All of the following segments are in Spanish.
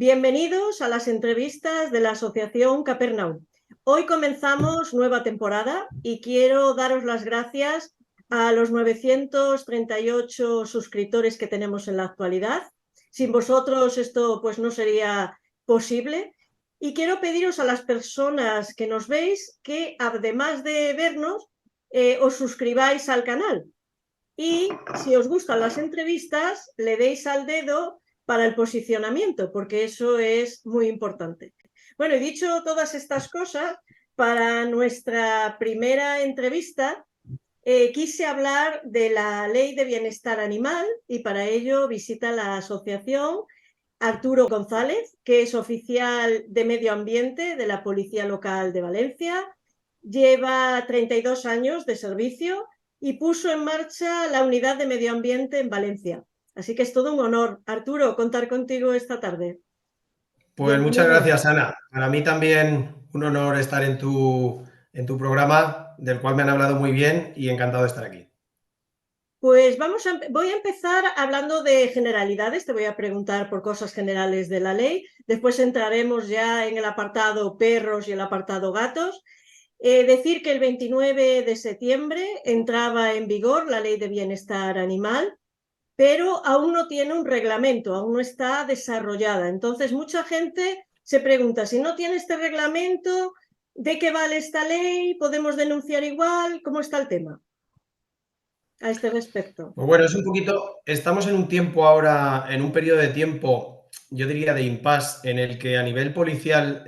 Bienvenidos a las entrevistas de la Asociación Capernaum. Hoy comenzamos nueva temporada y quiero daros las gracias a los 938 suscriptores que tenemos en la actualidad. Sin vosotros esto pues no sería posible. Y quiero pediros a las personas que nos veis que, además de vernos, os suscribáis al canal. Y si os gustan las entrevistas, le deis al dedo para el posicionamiento, porque eso es muy importante. Bueno, he dicho todas estas cosas. Para nuestra primera entrevista quise hablar de la Ley de Bienestar Animal y para ello visita la asociación Arturo González, que es oficial de Medio Ambiente de la Policía Local de Valencia. Lleva 32 años de servicio y puso en marcha la Unidad de Medio Ambiente en Valencia. Así que es todo un honor, Arturo, contar contigo esta tarde. Pues muchas Bienvenido. gracias, Ana. Para mí también un honor estar en tu programa, del cual me han hablado muy bien y encantado de estar aquí. Pues voy a empezar hablando de generalidades. Te voy a preguntar por cosas generales de la ley. Después entraremos ya en el apartado perros y el apartado gatos. Decir que el 29 de septiembre entraba en vigor la Ley de Bienestar Animal, pero aún no tiene un reglamento, aún no está desarrollada. Entonces, mucha gente se pregunta, si no tiene este reglamento, ¿de qué vale esta ley? ¿Podemos denunciar igual? ¿Cómo está el tema a este respecto? Pues bueno, es un poquito, estamos en un tiempo ahora, en un periodo de tiempo, yo diría de impasse, en el que a nivel policial,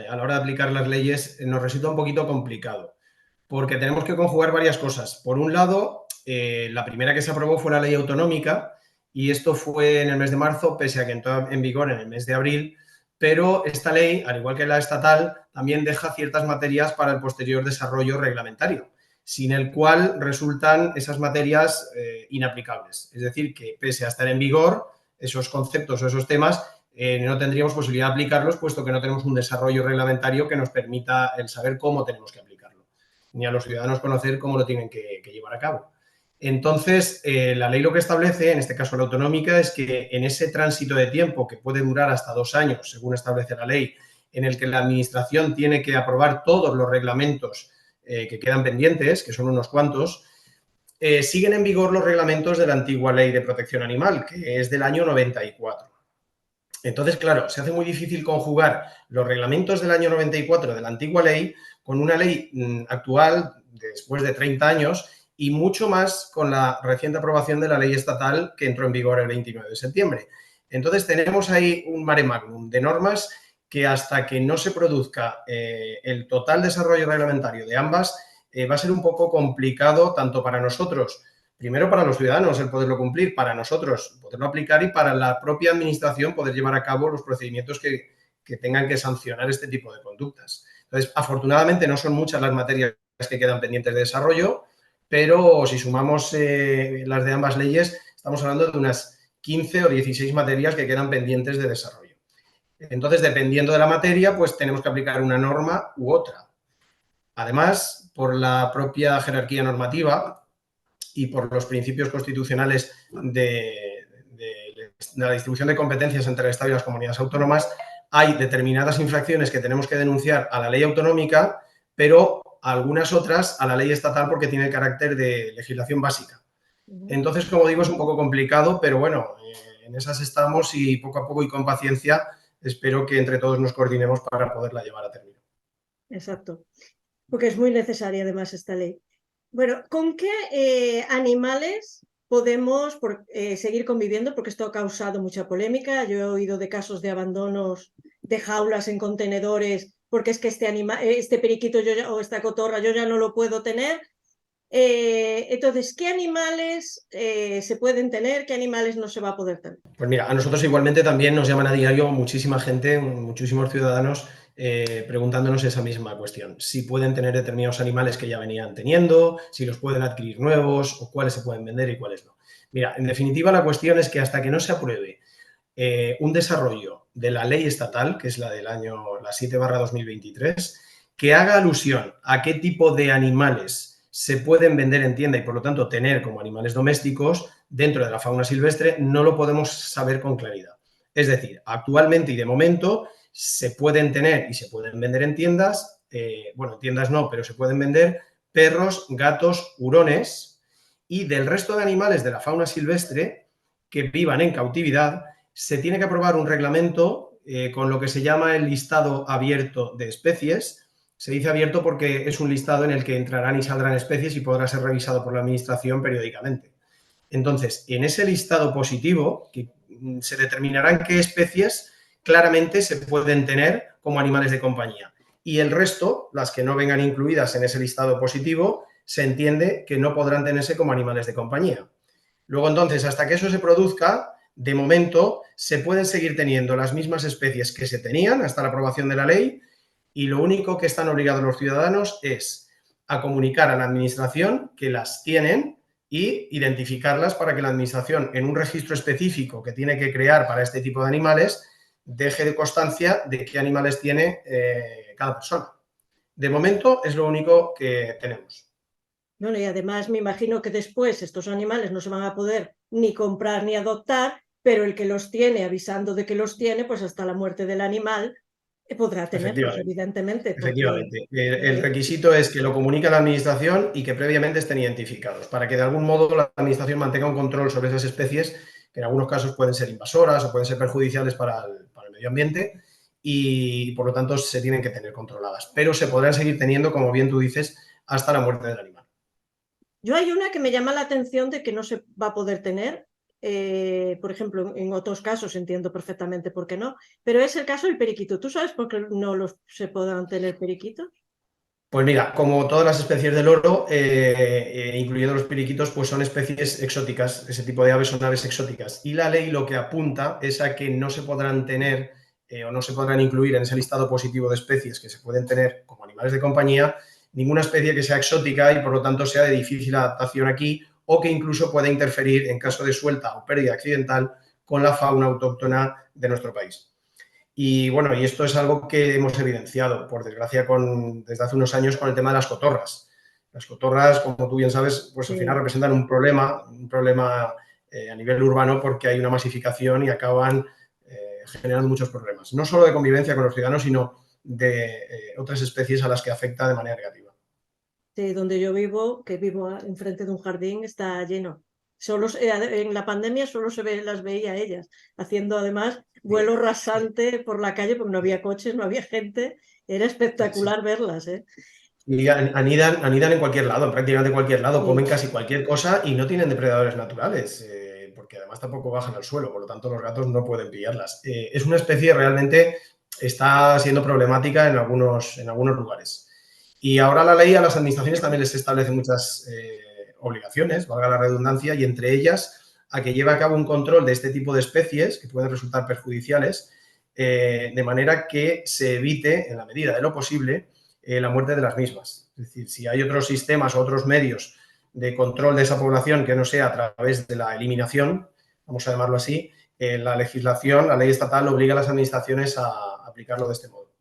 a la hora de aplicar las leyes, nos resulta un poquito complicado, porque tenemos que conjugar varias cosas. Por un lado, la primera que se aprobó fue la ley autonómica, y esto fue en el mes de marzo, pese a que entró en vigor en el mes de abril, pero esta ley, al igual que la estatal, también deja ciertas materias para el posterior desarrollo reglamentario, sin el cual resultan esas materias inaplicables. Es decir, que pese a estar en vigor, esos conceptos o esos temas no tendríamos posibilidad de aplicarlos, puesto que no tenemos un desarrollo reglamentario que nos permita el saber cómo tenemos que aplicarlo, ni a los ciudadanos conocer cómo lo tienen que llevar a cabo. Entonces, la ley lo que establece, en este caso la autonómica, es que en ese tránsito de tiempo, que puede durar hasta 2 años, según establece la ley, en el que la Administración tiene que aprobar todos los reglamentos que quedan pendientes, que son unos cuantos, siguen en vigor los reglamentos de la antigua Ley de Protección Animal, que es del año 94. Entonces, claro, se hace muy difícil conjugar los reglamentos del año 94 de la antigua ley con una ley actual, después de 30 años, y mucho más con la reciente aprobación de la ley estatal que entró en vigor el 29 de septiembre. Entonces, tenemos ahí un mare magnum de normas que hasta que no se produzca el total desarrollo reglamentario de ambas, va a ser un poco complicado tanto para nosotros, primero para los ciudadanos el poderlo cumplir, para nosotros poderlo aplicar y para la propia administración poder llevar a cabo los procedimientos que tengan que sancionar este tipo de conductas. Entonces, afortunadamente no son muchas las materias que quedan pendientes de desarrollo, pero si sumamos las de ambas leyes, estamos hablando de unas 15 o 16 materias que quedan pendientes de desarrollo. Entonces, dependiendo de la materia, pues tenemos que aplicar una norma u otra. Además, por la propia jerarquía normativa y por los principios constitucionales de la distribución de competencias entre el Estado y las comunidades autónomas, hay determinadas infracciones que tenemos que denunciar a la ley autonómica, pero algunas otras a la ley estatal porque tiene el carácter de legislación básica. Entonces, como digo, es un poco complicado, pero bueno, en esas estamos y poco a poco y con paciencia espero que entre todos nos coordinemos para poderla llevar a término. Exacto, porque es muy necesaria además esta ley. Bueno, ¿con qué animales podemos seguir conviviendo? Porque esto ha causado mucha polémica. Yo he oído de casos de abandonos de jaulas en contenedores porque es que este periquito o esta cotorra yo ya no lo puedo tener. Entonces, ¿qué animales se pueden tener? ¿Qué animales no se va a poder tener? Pues mira, a nosotros igualmente también nos llaman a diario muchísima gente, muchísimos ciudadanos preguntándonos esa misma cuestión. Si pueden tener determinados animales que ya venían teniendo, si los pueden adquirir nuevos o cuáles se pueden vender y cuáles no. Mira, en definitiva la cuestión es que hasta que no se apruebe un desarrollo de la ley estatal, que es la del año, la 7/2023, que haga alusión a qué tipo de animales se pueden vender en tienda y por lo tanto tener como animales domésticos dentro de la fauna silvestre, no lo podemos saber con claridad. Es decir, actualmente y de momento se pueden tener y se pueden vender en tiendas, bueno, en tiendas no, pero se pueden vender perros, gatos, hurones y del resto de animales de la fauna silvestre que vivan en cautividad, se tiene que aprobar un reglamento con lo que se llama el listado abierto de especies. Se dice abierto porque es un listado en el que entrarán y saldrán especies y podrá ser revisado por la Administración periódicamente. Entonces, en ese listado positivo, que se determinarán qué especies claramente se pueden tener como animales de compañía. Y el resto, las que no vengan incluidas en ese listado positivo, se entiende que no podrán tenerse como animales de compañía. Luego, entonces, hasta que eso se produzca, de momento, se pueden seguir teniendo las mismas especies que se tenían hasta la aprobación de la ley y lo único que están obligados los ciudadanos es a comunicar a la Administración que las tienen y identificarlas para que la Administración, en un registro específico que tiene que crear para este tipo de animales, deje de constancia de qué animales tiene cada persona. De momento es lo único que tenemos. Bueno, y además me imagino que después estos animales no se van a poder ni comprar ni adoptar, pero el que los tiene avisando de que los tiene, pues hasta la muerte del animal podrá tenerlos, Efectivamente. evidentemente, porque Efectivamente. El requisito es que lo comunique a la Administración y que previamente estén identificados, para que de algún modo la Administración mantenga un control sobre esas especies, que en algunos casos pueden ser invasoras o pueden ser perjudiciales para el medio ambiente y, por lo tanto, se tienen que tener controladas. Pero se podrán seguir teniendo, como bien tú dices, hasta la muerte del animal. yo hay una que me llama la atención de que no se va a poder tener, por ejemplo, en otros casos entiendo perfectamente por qué no, pero es el caso del periquito. ¿Tú sabes por qué no se podrán tener periquitos? Pues mira, como todas las especies del loro, incluyendo los periquitos, pues son especies exóticas. Ese tipo de aves son aves exóticas. Y la ley lo que apunta es a que no se podrán tener o no se podrán incluir en ese listado positivo de especies que se pueden tener como animales de compañía ninguna especie que sea exótica y por lo tanto sea de difícil adaptación aquí o que incluso pueda interferir en caso de suelta o pérdida accidental con la fauna autóctona de nuestro país. Y bueno, y esto es algo que hemos evidenciado, por desgracia, desde hace unos años con el tema de las cotorras. Las cotorras, como tú bien sabes, pues al final Sí. representan un problema a nivel urbano porque hay una masificación y acaban generando muchos problemas. No solo de convivencia con los ciudadanos, sino de otras especies a las que afecta de manera negativa. Sí, donde yo vivo, que vivo enfrente de un jardín, está lleno. En la pandemia solo las veía ellas, haciendo además vuelo rasante por la calle porque no había coches, no había gente. Era Sí. espectacular verlas, ¿eh? Y anidan en cualquier lado, en prácticamente cualquier lado, comen Sí. casi cualquier cosa y no tienen depredadores naturales, porque además tampoco bajan al suelo, por lo tanto los gatos no pueden pillarlas. Es una especie realmente, está siendo problemática en algunos lugares. Y ahora la ley a las administraciones también les establece muchas obligaciones, valga la redundancia, y entre ellas a que lleve a cabo un control de este tipo de especies que pueden resultar perjudiciales, de manera que se evite, en la medida de lo posible, la muerte de las mismas. Es decir, si hay otros sistemas o otros medios de control de esa población que no sea a través de la eliminación, vamos a llamarlo así, la legislación, la ley estatal obliga a las administraciones a aplicarlo de este modo.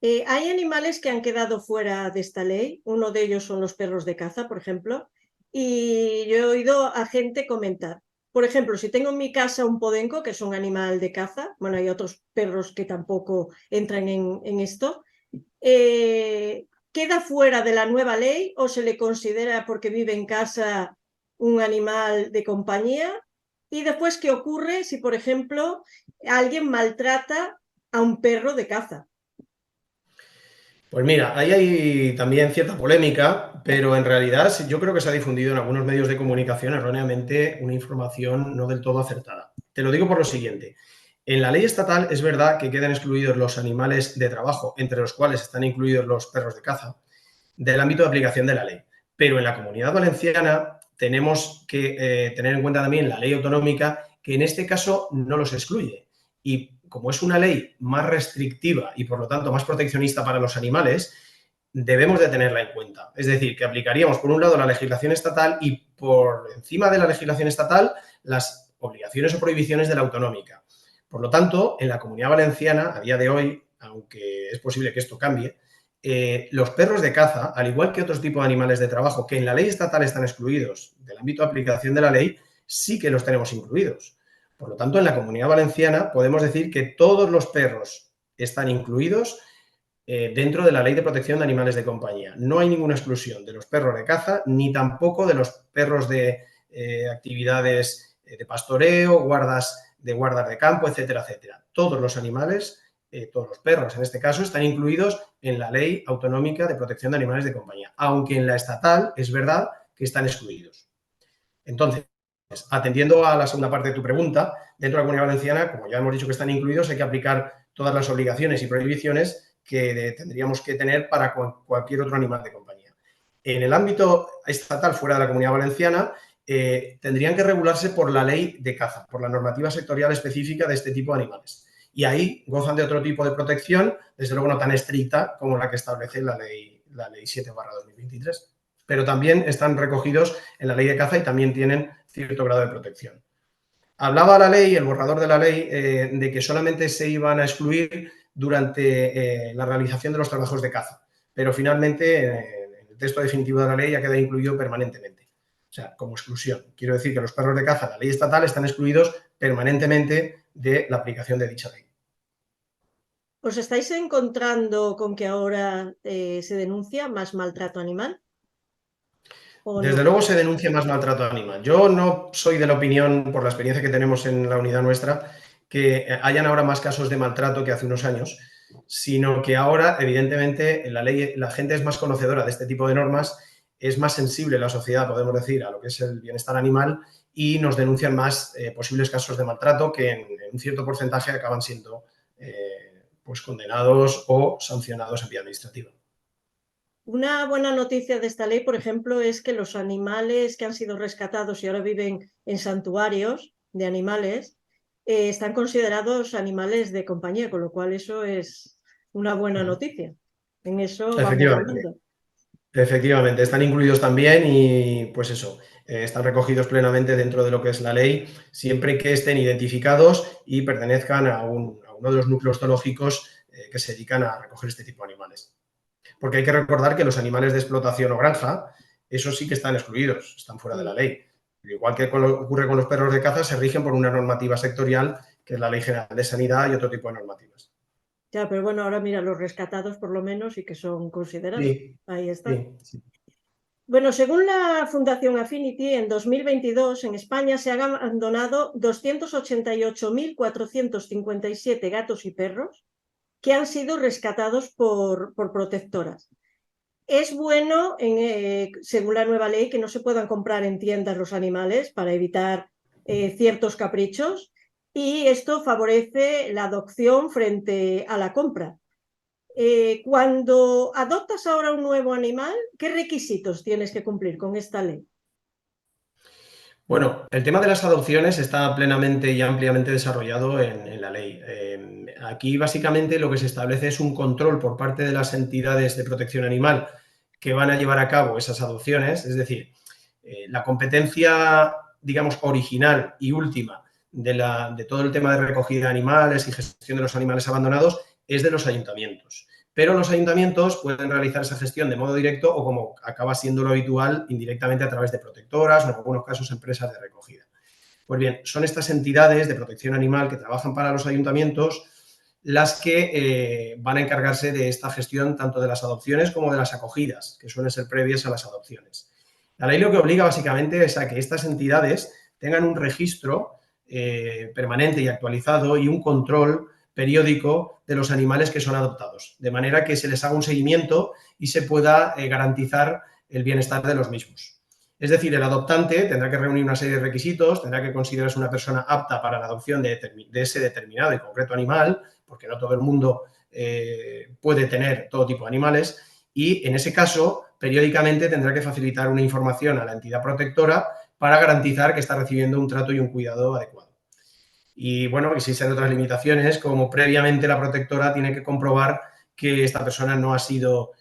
Hay animales que han quedado fuera de esta ley. Uno de ellos son los perros de caza, por ejemplo. Y yo he oído a gente comentar. Por ejemplo, si tengo en mi casa un podenco, que es un animal de caza, bueno, hay otros perros que tampoco entran en esto, ¿queda fuera de la nueva ley o se le considera porque vive en casa un animal de compañía? Y después, ¿qué ocurre si, por ejemplo, alguien maltrata a un perro de caza? Pues mira, ahí hay también cierta polémica, pero en realidad yo creo que se ha difundido en algunos medios de comunicación erróneamente una información no del todo acertada. Te lo digo por lo siguiente. En la ley estatal es verdad que quedan excluidos los animales de trabajo, entre los cuales están incluidos los perros de caza, del ámbito de aplicación de la ley. Pero en la Comunidad Valenciana tenemos que tener en cuenta también la ley autonómica que en este caso no los excluye. Y como es una ley más restrictiva y por lo tanto más proteccionista para los animales, debemos de tenerla en cuenta. Es decir, que aplicaríamos por un lado la legislación estatal y por encima de la legislación estatal las obligaciones o prohibiciones de la autonómica. Por lo tanto, en la Comunidad Valenciana, a día de hoy, aunque es posible que esto cambie, los perros de caza, al igual que otros tipos de animales de trabajo que en la ley estatal están excluidos del ámbito de aplicación de la ley, sí que los tenemos incluidos. Por lo tanto, en la Comunidad Valenciana podemos decir que todos los perros están incluidos dentro de la Ley de Protección de Animales de Compañía. No hay ninguna exclusión de los perros de caza, ni tampoco de los perros de actividades de pastoreo, guardas de campo, etcétera, etcétera. Todos los animales, todos los perros en este caso, están incluidos en la Ley Autonómica de Protección de Animales de Compañía, aunque en la estatal es verdad que están excluidos. Entonces, atendiendo a la segunda parte de tu pregunta, dentro de la Comunidad Valenciana, como ya hemos dicho que están incluidos, hay que aplicar todas las obligaciones y prohibiciones que tendríamos que tener para cualquier otro animal de compañía. En el ámbito estatal, fuera de la Comunidad Valenciana, tendrían que regularse por la ley de caza, por la normativa sectorial específica de este tipo de animales. Y ahí gozan de otro tipo de protección, desde luego no tan estricta como la que establece la ley 7/2023. Pero también están recogidos en la ley de caza y también tienen cierto grado de protección. Hablaba la ley, el borrador de la ley, de que solamente se iban a excluir durante la realización de los trabajos de caza, pero finalmente en el texto definitivo de la ley ya queda incluido permanentemente, o sea, como exclusión. Quiero decir que los perros de caza, la ley estatal, están excluidos permanentemente de la aplicación de dicha ley. ¿Os estáis encontrando con que ahora se denuncia más maltrato animal? ¿O Desde no? luego se denuncia más maltrato animal. Yo no soy de la opinión, por la experiencia que tenemos en la unidad nuestra, que hayan ahora más casos de maltrato que hace unos años, sino que ahora, evidentemente, la gente es más conocedora de este tipo de normas, es más sensible la sociedad, podemos decir, a lo que es el bienestar animal y nos denuncian más posibles casos de maltrato que en un cierto porcentaje acaban siendo pues condenados o sancionados en vía administrativa. Una buena noticia de esta ley, por ejemplo, es que los animales que han sido rescatados y ahora viven en santuarios de animales están considerados animales de compañía, con lo cual eso es una buena noticia. En eso vamos Efectivamente. ganando. Efectivamente, están incluidos también y pues eso, están recogidos plenamente dentro de lo que es la ley, siempre que estén identificados y pertenezcan a uno de los núcleos zoológicos que se dedican a recoger este tipo de animales. Porque hay que recordar que los animales de explotación o granja, esos sí que están excluidos, están fuera de la ley. Igual que ocurre con los perros de caza, se rigen por una normativa sectorial, que es la Ley General de Sanidad y otro tipo de normativas. Ya, pero bueno, ahora mira, los rescatados por lo menos y que son considerados. Sí, Ahí está. sí, sí. Bueno, según la Fundación Affinity, en 2022 en España se han abandonado 288.457 gatos y perros que han sido rescatados por protectoras. Es bueno, según la nueva ley, que no se puedan comprar en tiendas los animales para evitar ciertos caprichos y esto favorece la adopción frente a la compra. Cuando adoptas ahora un nuevo animal, ¿qué requisitos tienes que cumplir con esta ley? Bueno, el tema de las adopciones está plenamente y ampliamente desarrollado en la ley. Aquí básicamente lo que se establece es un control por parte de las entidades de protección animal que van a llevar a cabo esas adopciones, es decir, la competencia, digamos, original y última de todo el tema de recogida de animales y gestión de los animales abandonados es de los ayuntamientos. Pero los ayuntamientos pueden realizar esa gestión de modo directo o, como acaba siendo lo habitual, indirectamente a través de protectoras o, en algunos casos, empresas de recogida. Pues bien, son estas entidades de protección animal que trabajan para los ayuntamientos las que van a encargarse de esta gestión tanto de las adopciones como de las acogidas, que suelen ser previas a las adopciones. La ley lo que obliga básicamente es a que estas entidades tengan un registro permanente y actualizado y un control periódico de los animales que son adoptados, de manera que se les haga un seguimiento y se pueda garantizar el bienestar de los mismos. Es decir, el adoptante tendrá que reunir una serie de requisitos, tendrá que considerarse una persona apta para la adopción de ese determinado y concreto animal, porque no todo el mundo puede tener todo tipo de animales, y en ese caso, periódicamente tendrá que facilitar una información a la entidad protectora para garantizar que está recibiendo un trato y un cuidado adecuado. Y bueno, existen otras limitaciones, como previamente la protectora tiene que comprobar que esta persona no ha sido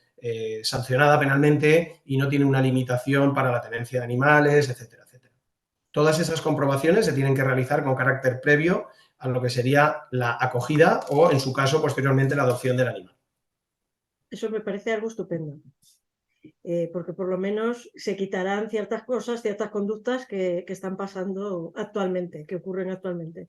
sancionada penalmente y no tiene una limitación para la tenencia de animales, etcétera, etcétera. Todas esas comprobaciones se tienen que realizar con carácter previo a lo que sería la acogida o, en su caso, posteriormente, la adopción del animal. Eso me parece algo estupendo. porque por lo menos se quitarán ciertas cosas, ciertas conductas que están pasando actualmente, que ocurren actualmente.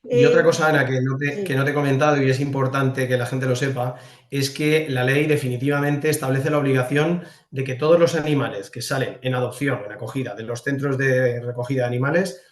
Y otra cosa, Ana, Sí. que no te he comentado y es importante que la gente lo sepa, es que la ley definitivamente establece la obligación de que todos los animales que salen en adopción, en acogida de los centros de recogida de animales,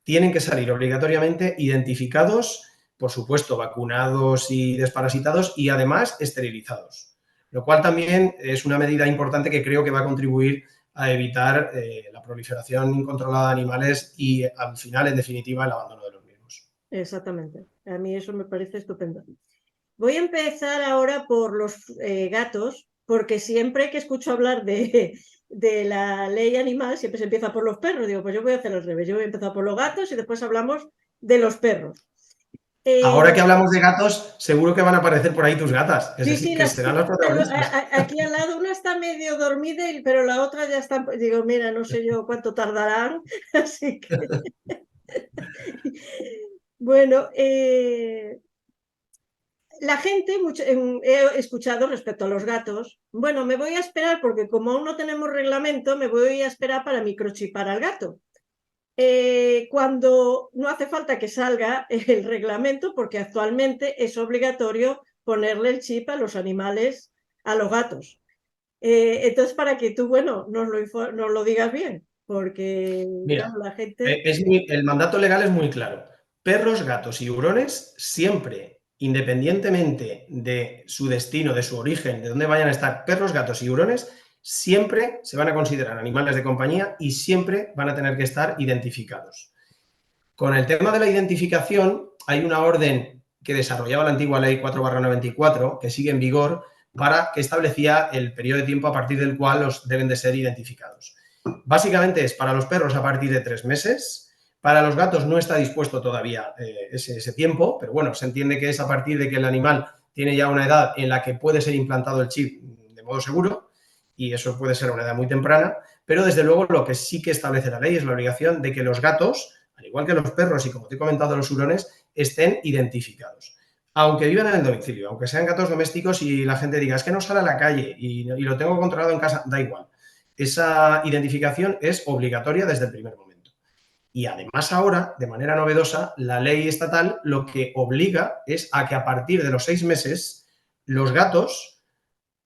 tienen que salir obligatoriamente identificados, por supuesto, vacunados y desparasitados y además esterilizados. Lo cual también es una medida importante que creo que va a contribuir a evitar la proliferación incontrolada de animales y al final, en definitiva, el abandono de los mismos. Exactamente. A mí eso me parece estupendo. Voy a empezar ahora por los gatos, porque siempre que escucho hablar de la ley animal, siempre se empieza por los perros. Digo, pues yo voy a hacer al revés. Yo voy a empezar por los gatos y después hablamos de los perros. Ahora que hablamos de gatos, seguro que van a aparecer por ahí tus gatas, es Sí, decir, sí, que serán las protagonistas. aquí al lado una está medio dormida, pero la otra ya está. Digo, mira, no sé yo cuánto tardarán, así que. Bueno, la gente, he escuchado respecto a los gatos, bueno, me voy a esperar porque como aún no tenemos reglamento, me voy a esperar para microchipar al gato. Cuando no hace falta que salga el reglamento, porque actualmente es obligatorio ponerle el chip a los animales, a los gatos. Entonces, para que tú, bueno, nos lo digas bien, porque Mira, claro, la gente... el mandato legal es muy claro. Perros, gatos y hurones siempre, independientemente de su destino, de su origen, de dónde vayan a estar, perros, gatos y hurones, siempre se van a considerar animales de compañía y siempre van a tener que estar identificados. Con el tema de la identificación, hay una orden que desarrollaba la antigua ley 4/94, que sigue en vigor, para que establecía el periodo de tiempo a partir del cual los deben de ser identificados. Básicamente es para los perros a partir de 3 meses, para los gatos no está dispuesto todavía ese tiempo, pero bueno, se entiende que es a partir de que el animal tiene ya una edad en la que puede ser implantado el chip de modo seguro, y eso puede ser a una edad muy temprana, pero desde luego lo que sí que establece la ley es la obligación de que los gatos, al igual que los perros y como te he comentado los hurones, estén identificados. Aunque vivan en el domicilio, aunque sean gatos domésticos y la gente diga, es que no sale a la calle y lo tengo controlado en casa, da igual. Esa identificación es obligatoria desde el primer momento. Y además ahora, de manera novedosa, la ley estatal lo que obliga es a que a partir de los 6 meses los gatos,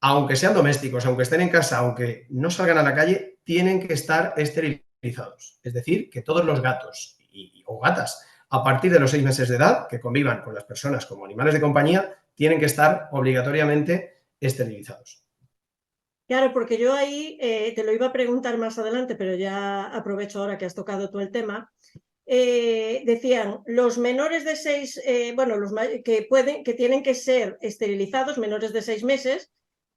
aunque sean domésticos, aunque estén en casa, aunque no salgan a la calle, tienen que estar esterilizados. Es decir, que todos los gatos o gatas a partir de los 6 meses de edad que convivan con las personas como animales de compañía tienen que estar obligatoriamente esterilizados. Claro, porque yo ahí te lo iba a preguntar más adelante, pero ya aprovecho ahora que has tocado tú el tema. Decían, los menores de 6, bueno, que tienen que ser esterilizados, menores de 6 meses,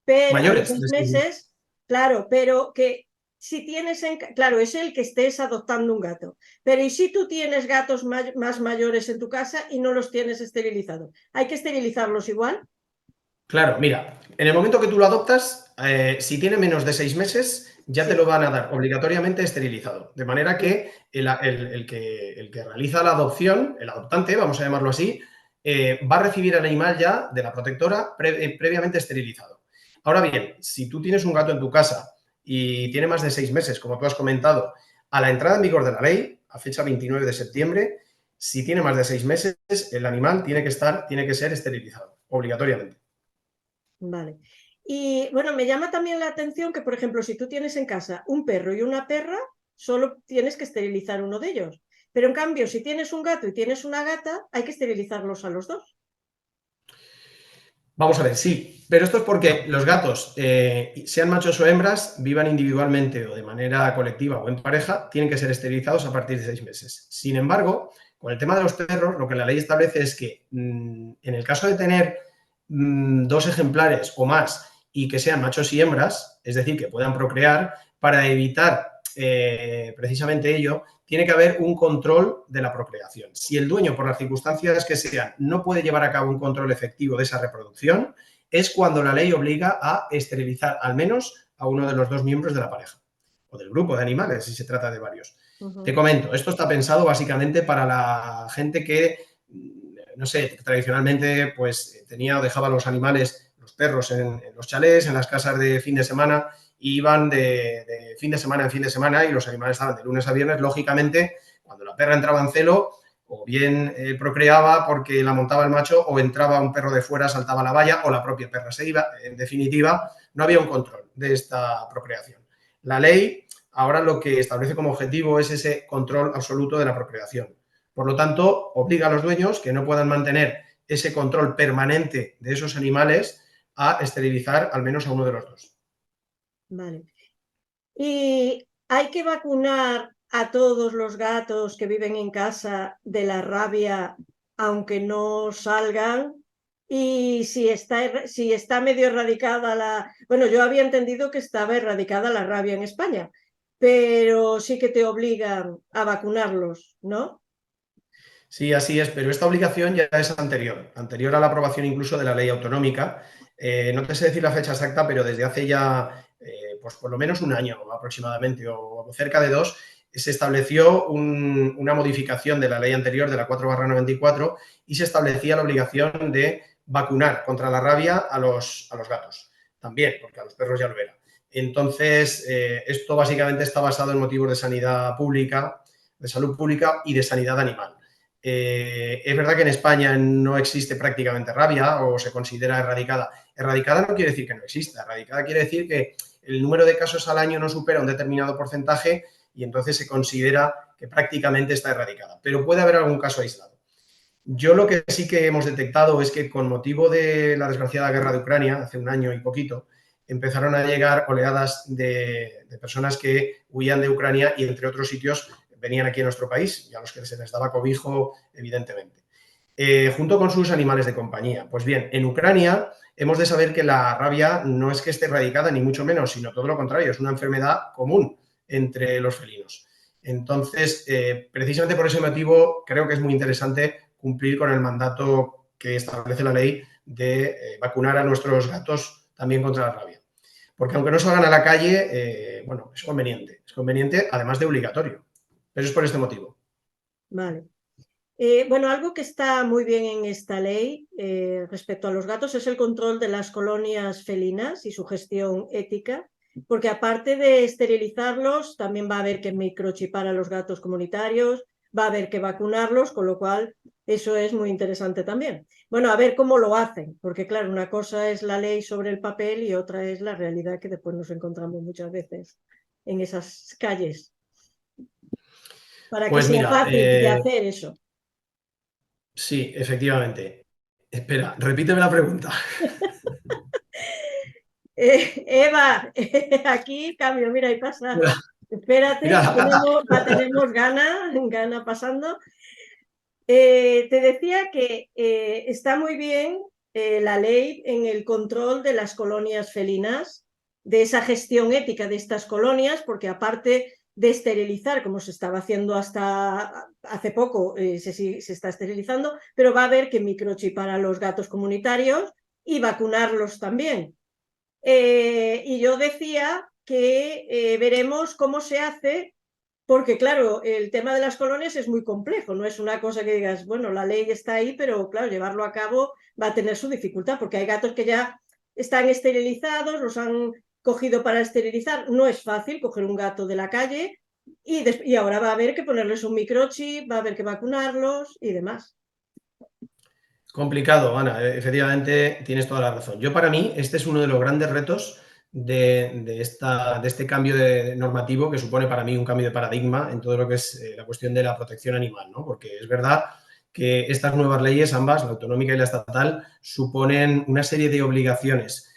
pero a los Mayores. 6 meses, claro, pero que si tienes, claro, es el que estés adoptando un gato, pero ¿y si tú tienes gatos más mayores en tu casa y no los tienes esterilizados? ¿Hay que esterilizarlos igual? Claro, mira, en el momento que tú lo adoptas, si tiene menos de 6 meses, ya te Sí, lo van a dar obligatoriamente esterilizado. De manera sí. que el que realiza la adopción, el adoptante, vamos a llamarlo así, va a recibir al animal ya de la protectora previamente esterilizado. Ahora bien, si tú tienes un gato en tu casa y tiene más de 6 meses, como tú has comentado, a la entrada en vigor de la ley, a fecha 29 de septiembre, si tiene más de 6 meses, el animal tiene que ser esterilizado, obligatoriamente. Vale. Y bueno, me llama también la atención que, por ejemplo, si tú tienes en casa un perro y una perra, solo tienes que esterilizar uno de ellos. Pero en cambio, si tienes un gato y tienes una gata, hay que esterilizarlos a los dos. Vamos a ver, sí, pero esto es porque los gatos, sean machos o hembras, vivan individualmente o de manera colectiva o en pareja, tienen que ser esterilizados a partir de 6 meses. Sin embargo, con el tema de los perros, lo que la ley establece es que en el caso de tener 2 ejemplares o más y que sean machos y hembras, es decir, que puedan procrear, para evitar precisamente ello, tiene que haber un control de la procreación. Si el dueño, por las circunstancias que sean, no puede llevar a cabo un control efectivo de esa reproducción, es cuando la ley obliga a esterilizar al menos a uno de los 2 miembros de la pareja o del grupo de animales, si se trata de varios. Te comento, esto está pensado básicamente para la gente que, no sé, tradicionalmente pues tenía o dejaba los animales, los perros en los chalés, en las casas de fin de semana iban de fin de semana en fin de semana y los animales estaban de lunes a viernes. Lógicamente, cuando la perra entraba en celo, o bien procreaba porque la montaba el macho, o entraba un perro de fuera, saltaba la valla, o la propia perra se iba. En definitiva, no había un control de esta procreación. La ley ahora lo que establece como objetivo es ese control absoluto de la procreación. Por lo tanto, obliga a los dueños que no puedan mantener ese control permanente de esos animales a esterilizar al menos a uno de los dos. Vale. ¿Y hay que vacunar a todos los gatos que viven en casa de la rabia, aunque no salgan? Y si está medio erradicada la... Bueno, yo había entendido que estaba erradicada la rabia en España, pero sí que te obligan a vacunarlos, ¿no? Sí, así es, pero esta obligación ya es anterior a la aprobación incluso de la ley autonómica. No te sé decir la fecha exacta, pero desde hace ya, pues por lo menos un año aproximadamente, o cerca de dos, se estableció una modificación de la ley anterior, de la 4/94, y se establecía la obligación de vacunar contra la rabia a los gatos. También, porque a los perros ya lo era. Entonces, esto básicamente está basado en motivos de sanidad pública, de salud pública y de sanidad animal. Es verdad que en España no existe prácticamente rabia o se considera erradicada. Erradicada no quiere decir que no exista. Erradicada quiere decir que el número de casos al año no supera un determinado porcentaje y entonces se considera que prácticamente está erradicada. Pero puede haber algún caso aislado. Yo lo que sí que hemos detectado es que con motivo de la desgraciada guerra de Ucrania, hace un año y poquito, empezaron a llegar oleadas de personas que huían de Ucrania y entre otros sitios venían aquí a nuestro país y a los que se les daba cobijo, evidentemente, junto con sus animales de compañía. Pues bien, en Ucrania hemos de saber que la rabia no es que esté erradicada, ni mucho menos, sino todo lo contrario, es una enfermedad común entre los felinos. Entonces, precisamente por ese motivo, creo que es muy interesante cumplir con el mandato que establece la ley de vacunar a nuestros gatos también contra la rabia. Porque aunque no salgan a la calle, bueno, es conveniente, además de obligatorio. Pero es por este motivo. Vale. Bueno, algo que está muy bien en esta ley respecto a los gatos es el control de las colonias felinas y su gestión ética, porque aparte de esterilizarlos, también va a haber que microchipar a los gatos comunitarios, va a haber que vacunarlos, con lo cual eso es muy interesante también. Bueno, a ver cómo lo hacen, porque claro, una cosa es la ley sobre el papel y otra es la realidad que después nos encontramos muchas veces en esas calles, para que Pues sea mira, fácil de hacer eso. sí, efectivamente. Espera, repíteme la pregunta. Eva, aquí cambio, mira, y pasa. Espérate, Mira, la gata. tenemos gana pasando. Te decía que está muy bien la ley en el control de las colonias felinas, de esa gestión ética de estas colonias, porque aparte de esterilizar, como se estaba haciendo hasta hace poco, se está esterilizando, pero va a haber que microchipar a los gatos comunitarios y vacunarlos también. Y yo decía que veremos cómo se hace, porque claro, el tema de las colonias es muy complejo, no es una cosa que digas, bueno, la ley está ahí, pero claro, llevarlo a cabo va a tener su dificultad, porque hay gatos que ya están esterilizados, los han cogido para esterilizar, no es fácil coger un gato de la calle y ahora va a haber que ponerles un microchip, va a haber que vacunarlos y demás. Complicado, Ana, efectivamente tienes toda la razón. Yo para mí este es uno de los grandes retos de este cambio normativo que supone para mí un cambio de paradigma en todo lo que es la cuestión de la protección animal, ¿no? Porque es verdad que estas nuevas leyes, ambas, la autonómica y la estatal, suponen una serie de obligaciones,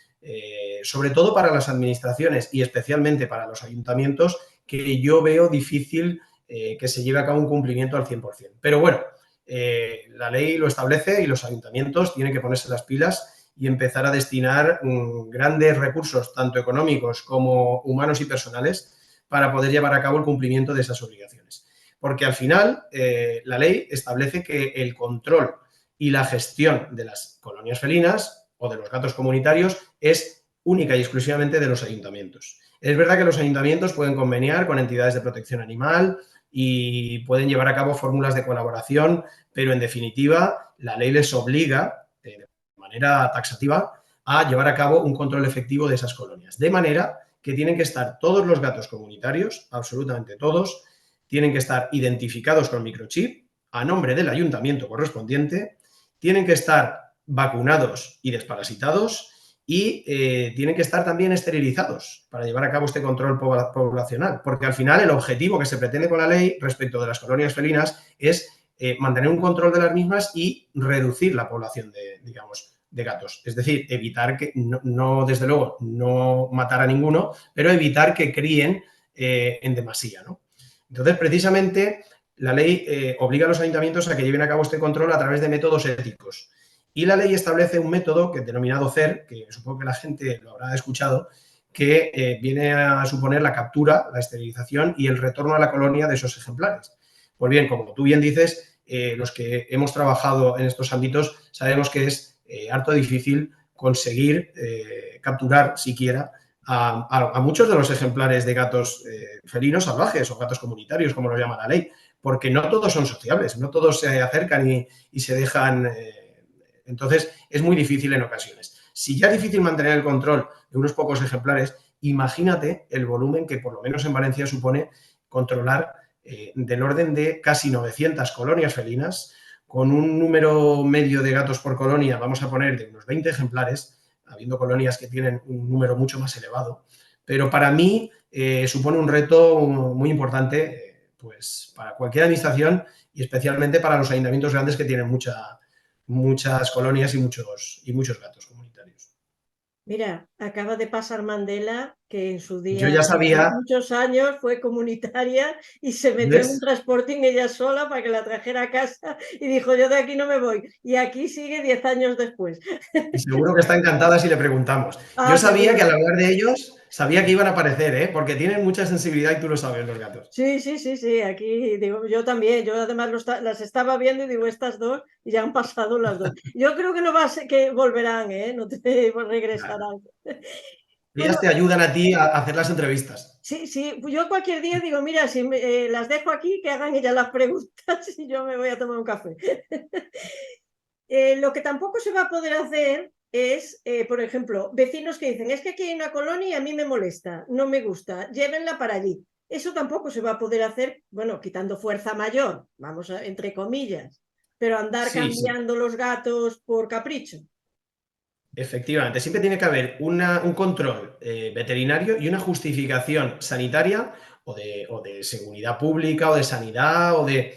sobre todo para las administraciones y especialmente para los ayuntamientos, que yo veo difícil que se lleve a cabo un cumplimiento al 100%. Pero bueno, la ley lo establece y los ayuntamientos tienen que ponerse las pilas y empezar a destinar grandes recursos, tanto económicos como humanos y personales, para poder llevar a cabo el cumplimiento de esas obligaciones. Porque al final la ley establece que el control y la gestión de las colonias felinas o de los gatos comunitarios es única y exclusivamente de los ayuntamientos. Es verdad que los ayuntamientos pueden conveniar con entidades de protección animal y pueden llevar a cabo fórmulas de colaboración, pero en definitiva la ley les obliga de manera taxativa a llevar a cabo un control efectivo de esas colonias. De manera que tienen que estar todos los gatos comunitarios, absolutamente todos, tienen que estar identificados con microchip a nombre del ayuntamiento correspondiente, tienen que estar vacunados y desparasitados y tienen que estar también esterilizados para llevar a cabo este control poblacional, porque al final el objetivo que se pretende con la ley respecto de las colonias felinas es mantener un control de las mismas y reducir la población de gatos. Es decir, evitar que, desde luego, no matar a ninguno, pero evitar que críen en demasía, ¿no? Entonces, precisamente, la ley obliga a los ayuntamientos a que lleven a cabo este control a través de métodos éticos. Y la ley establece un método que denominado CER, que supongo que la gente lo habrá escuchado, que viene a suponer la captura, la esterilización y el retorno a la colonia de esos ejemplares. Pues bien, como tú bien dices, los que hemos trabajado en estos ámbitos sabemos que es harto difícil conseguir capturar siquiera a muchos de los ejemplares de gatos felinos salvajes o gatos comunitarios, como lo llama la ley, porque no todos son sociables, no todos se acercan y se dejan... Entonces, es muy difícil en ocasiones. Si ya es difícil mantener el control de unos pocos ejemplares, imagínate el volumen que, por lo menos en Valencia, supone controlar del orden de casi 900 colonias felinas, con un número medio de gatos por colonia, vamos a poner, de unos 20 ejemplares, habiendo colonias que tienen un número mucho más elevado. Pero para mí supone un reto muy importante pues, para cualquier administración y especialmente para los ayuntamientos grandes que tienen muchas colonias y muchos gatos comunitarios. Mira, acaba de pasar Mandela, que en su Yo día, ya hace sabía, muchos años, fue comunitaria y se metió en un ¿ves? transporting ella sola para que la trajera a casa y dijo, yo de aquí no me voy. Y aquí sigue 10 años después. Y seguro que está encantada si le preguntamos. Yo Ah, sabía que seguro. al hablar de ellos, sabía que iban a aparecer, ¿eh? Porque tienen mucha sensibilidad y tú lo sabes, los gatos. Sí, sí, sí, sí, aquí digo, yo también, yo además las estaba viendo y digo, estas dos, y ya han pasado las dos. Yo creo que no va a ser que volverán, ¿eh? No te Claro. regresarán. Ellas Bueno, te ayudan a ti a hacer las entrevistas. sí, sí, yo cualquier día digo, mira, si las dejo aquí, que hagan ellas las preguntas y yo me voy a tomar un café. Lo que tampoco se va a poder hacer es, por ejemplo, vecinos que dicen, es que aquí hay una colonia y a mí me molesta, no me gusta, llévenla para allí. Eso tampoco se va a poder hacer, bueno, quitando fuerza mayor, vamos a, entre comillas, pero andar Sí, sí. cambiando los gatos por capricho. Efectivamente, siempre tiene que haber un control veterinario y una justificación sanitaria o de seguridad pública o de sanidad o de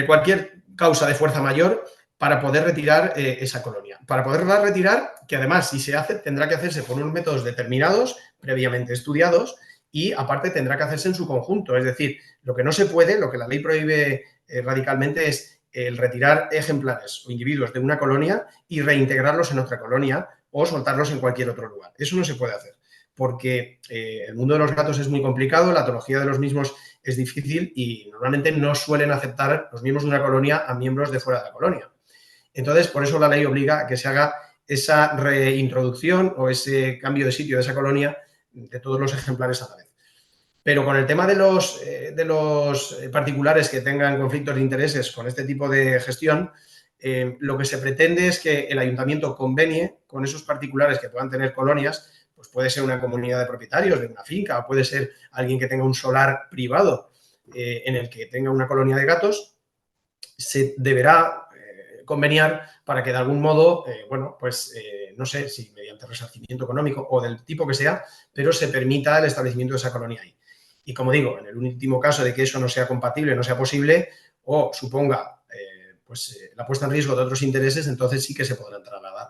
cualquier causa de fuerza mayor para poder retirar esa colonia. Para poderla retirar, que además si se hace tendrá que hacerse por unos métodos determinados, previamente estudiados, y aparte tendrá que hacerse en su conjunto. Es decir, lo que no se puede, lo que la ley prohíbe radicalmente es el retirar ejemplares o individuos de una colonia y reintegrarlos en otra colonia o soltarlos en cualquier otro lugar. Eso no se puede hacer, porque el mundo de los gatos es muy complicado, la etología de los mismos es difícil y normalmente no suelen aceptar los miembros de una colonia a miembros de fuera de la colonia. Entonces, por eso la ley obliga a que se haga esa reintroducción o ese cambio de sitio de esa colonia de todos los ejemplares a la vez. Pero con el tema de los particulares que tengan conflictos de intereses con este tipo de gestión, lo que se pretende es que el ayuntamiento convenie con esos particulares que puedan tener colonias, pues puede ser una comunidad de propietarios de una finca, o puede ser alguien que tenga un solar privado en el que tenga una colonia de gatos, se deberá conveniar para que de algún modo, no sé si mediante resarcimiento económico o del tipo que sea, pero se permita el establecimiento de esa colonia ahí. Y como digo, en el último caso de que eso no sea compatible, no sea posible o suponga la puesta en riesgo de otros intereses, entonces sí que se podrán trasladar.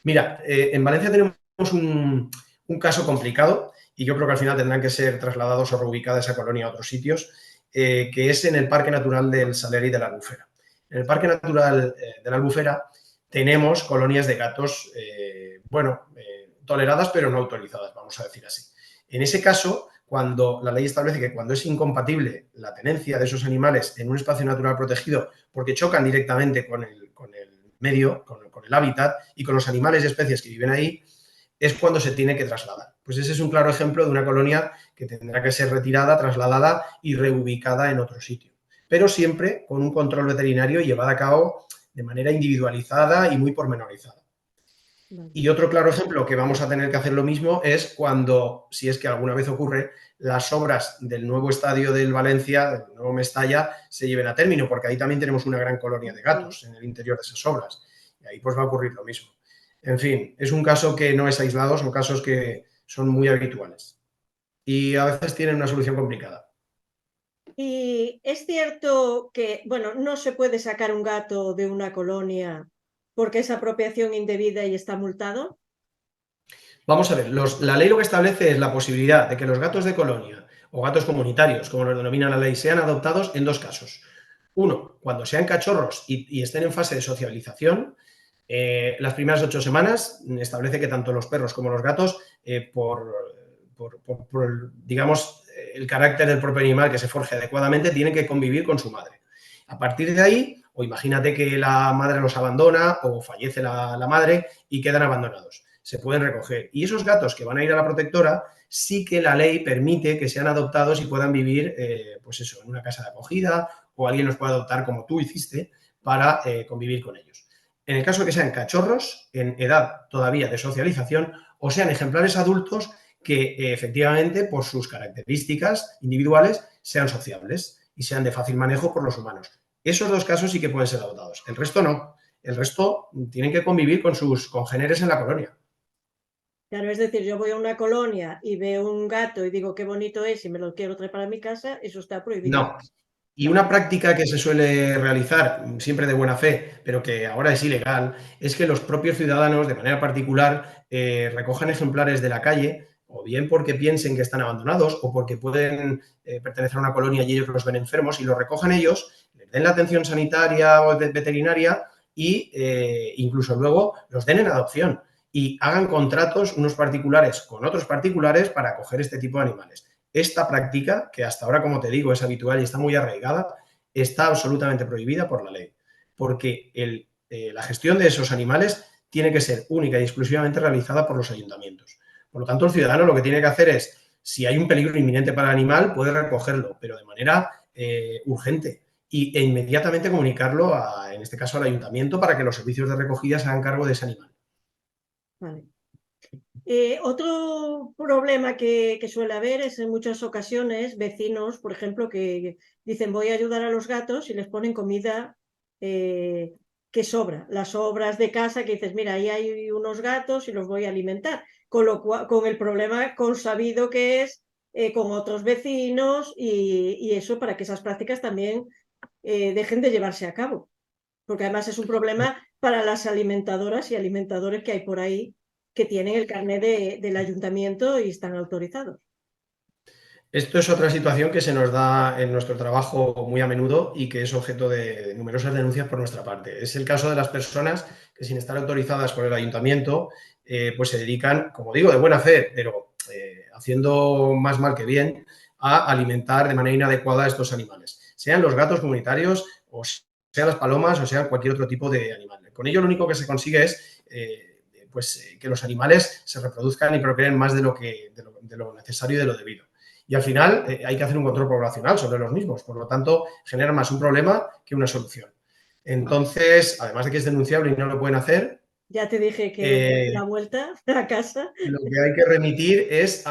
Mira, en Valencia tenemos un caso complicado y yo creo que al final tendrán que ser trasladados o reubicada esa colonia a otros sitios, que es en el Parque Natural del Saler y de la Albufera. En el Parque Natural de la Albufera tenemos colonias de gatos, toleradas pero no autorizadas, vamos a decir así. En ese caso, cuando la ley establece que cuando es incompatible la tenencia de esos animales en un espacio natural protegido porque chocan directamente con el medio, con el hábitat y con los animales y especies que viven ahí, es cuando se tiene que trasladar. Pues ese es un claro ejemplo de una colonia que tendrá que ser retirada, trasladada y reubicada en otro sitio, pero siempre con un control veterinario llevado a cabo de manera individualizada y muy pormenorizada. Vale. Y otro claro ejemplo que vamos a tener que hacer lo mismo es cuando, si es que alguna vez ocurre, las obras del nuevo estadio del Valencia, del nuevo Mestalla, se lleven a término, porque ahí también tenemos una gran colonia de Sí. gatos en el interior de esas obras. Y ahí pues va a ocurrir lo mismo. En fin, es un caso que no es aislado, son casos que son muy habituales. Y a veces tienen una solución complicada. Y es cierto que, bueno, no se puede sacar un gato de una colonia porque es apropiación indebida y está multado. Vamos a ver, la ley lo que establece es la posibilidad de que los gatos de colonia o gatos comunitarios, como los denomina la ley, sean adoptados en dos casos. Uno, cuando sean cachorros y estén en fase de socialización, las primeras 8 semanas establece que tanto los perros como los gatos, digamos, el carácter del propio animal que se forje adecuadamente, tienen que convivir con su madre. A partir de ahí, o imagínate que la madre los abandona o fallece la madre y quedan abandonados. Se pueden recoger. Y esos gatos que van a ir a la protectora, sí que la ley permite que sean adoptados y puedan vivir, pues eso, en una casa de acogida o alguien los pueda adoptar como tú hiciste para convivir con ellos. En el caso de que sean cachorros en edad todavía de socialización o sean ejemplares adultos que efectivamente por sus características individuales sean sociables y sean de fácil manejo por los humanos. Esos dos casos sí que pueden ser adoptados. El resto no. El resto tienen que convivir con sus congéneres en la colonia. Claro, es decir, yo voy a una colonia y veo un gato y digo qué bonito es y me lo quiero traer para mi casa, eso está prohibido. No. Y No. una práctica que se suele realizar, siempre de buena fe, pero que ahora es ilegal, es que los propios ciudadanos, de manera particular, recojan ejemplares de la calle, o bien porque piensen que están abandonados, o porque pueden pertenecer a una colonia y ellos los ven enfermos, y los recojan ellos, les den la atención sanitaria o veterinaria, y incluso luego los den en adopción y hagan contratos unos particulares con otros particulares para acoger este tipo de animales. Esta práctica, que hasta ahora, como te digo, es habitual y está muy arraigada, está absolutamente prohibida por la ley, porque la gestión de esos animales tiene que ser única y exclusivamente realizada por los ayuntamientos. Por lo tanto, el ciudadano lo que tiene que hacer es, si hay un peligro inminente para el animal, puede recogerlo, pero de manera urgente e inmediatamente comunicarlo, en este caso, al ayuntamiento para que los servicios de recogida se hagan cargo de ese animal. Vale. Otro problema que suele haber es en muchas ocasiones vecinos, por ejemplo, que dicen voy a ayudar a los gatos y les ponen comida que sobra, las sobras de casa que dices, mira, ahí hay unos gatos y los voy a alimentar, con el problema consabido que es con otros vecinos y eso para que esas prácticas también dejen de llevarse a cabo, porque además es un problema para las alimentadoras y alimentadores que hay por ahí que tienen el carnet del ayuntamiento y están autorizados. Esto es otra situación que se nos da en nuestro trabajo muy a menudo y que es objeto de numerosas denuncias por nuestra parte. Es el caso de las personas que, sin estar autorizadas por el ayuntamiento, pues se dedican, como digo, de buena fe, pero haciendo más mal que bien, a alimentar de manera inadecuada a estos animales, sean los gatos comunitarios o sean las palomas o sean cualquier otro tipo de animal. Con ello lo único que se consigue es que los animales se reproduzcan y procreen más de lo necesario y de lo debido. Y al final hay que hacer un control poblacional sobre los mismos. Por lo tanto, genera más un problema que una solución. Entonces, además de que es denunciable y no lo pueden hacer, Ya te dije que la vuelta a casa. lo que hay que remitir es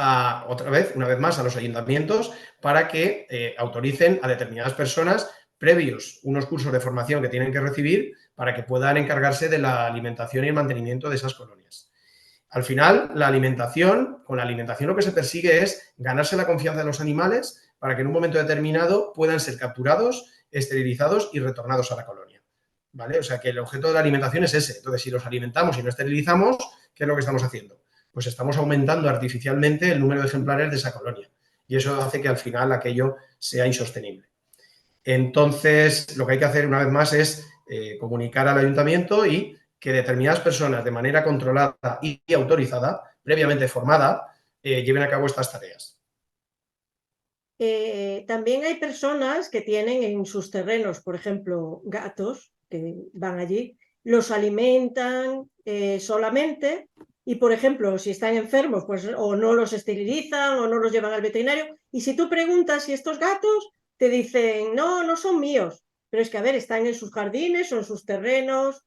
otra vez, una vez más, a los ayuntamientos para que autoricen a determinadas personas previos unos cursos de formación que tienen que recibir para que puedan encargarse de la alimentación y el mantenimiento de esas colonias. Al final, con la alimentación lo que se persigue es ganarse la confianza de los animales para que en un momento determinado puedan ser capturados, esterilizados y retornados a la colonia. ¿Vale? O sea que el objeto de la alimentación es ese. Entonces, si los alimentamos y no esterilizamos, ¿qué es lo que estamos haciendo? Pues estamos aumentando artificialmente el número de ejemplares de esa colonia. Y eso hace que al final aquello sea insostenible. Entonces, lo que hay que hacer una vez más es comunicar al ayuntamiento y que determinadas personas de manera controlada y autorizada, previamente formada, lleven a cabo estas tareas. También hay personas que tienen en sus terrenos, por ejemplo, gatos que van allí, los alimentan solamente y, por ejemplo, si están enfermos, pues o no los esterilizan o no los llevan al veterinario. Y si tú preguntas si estos gatos te dicen, no, no son míos, pero es que, a ver, están en sus jardines o en sus terrenos.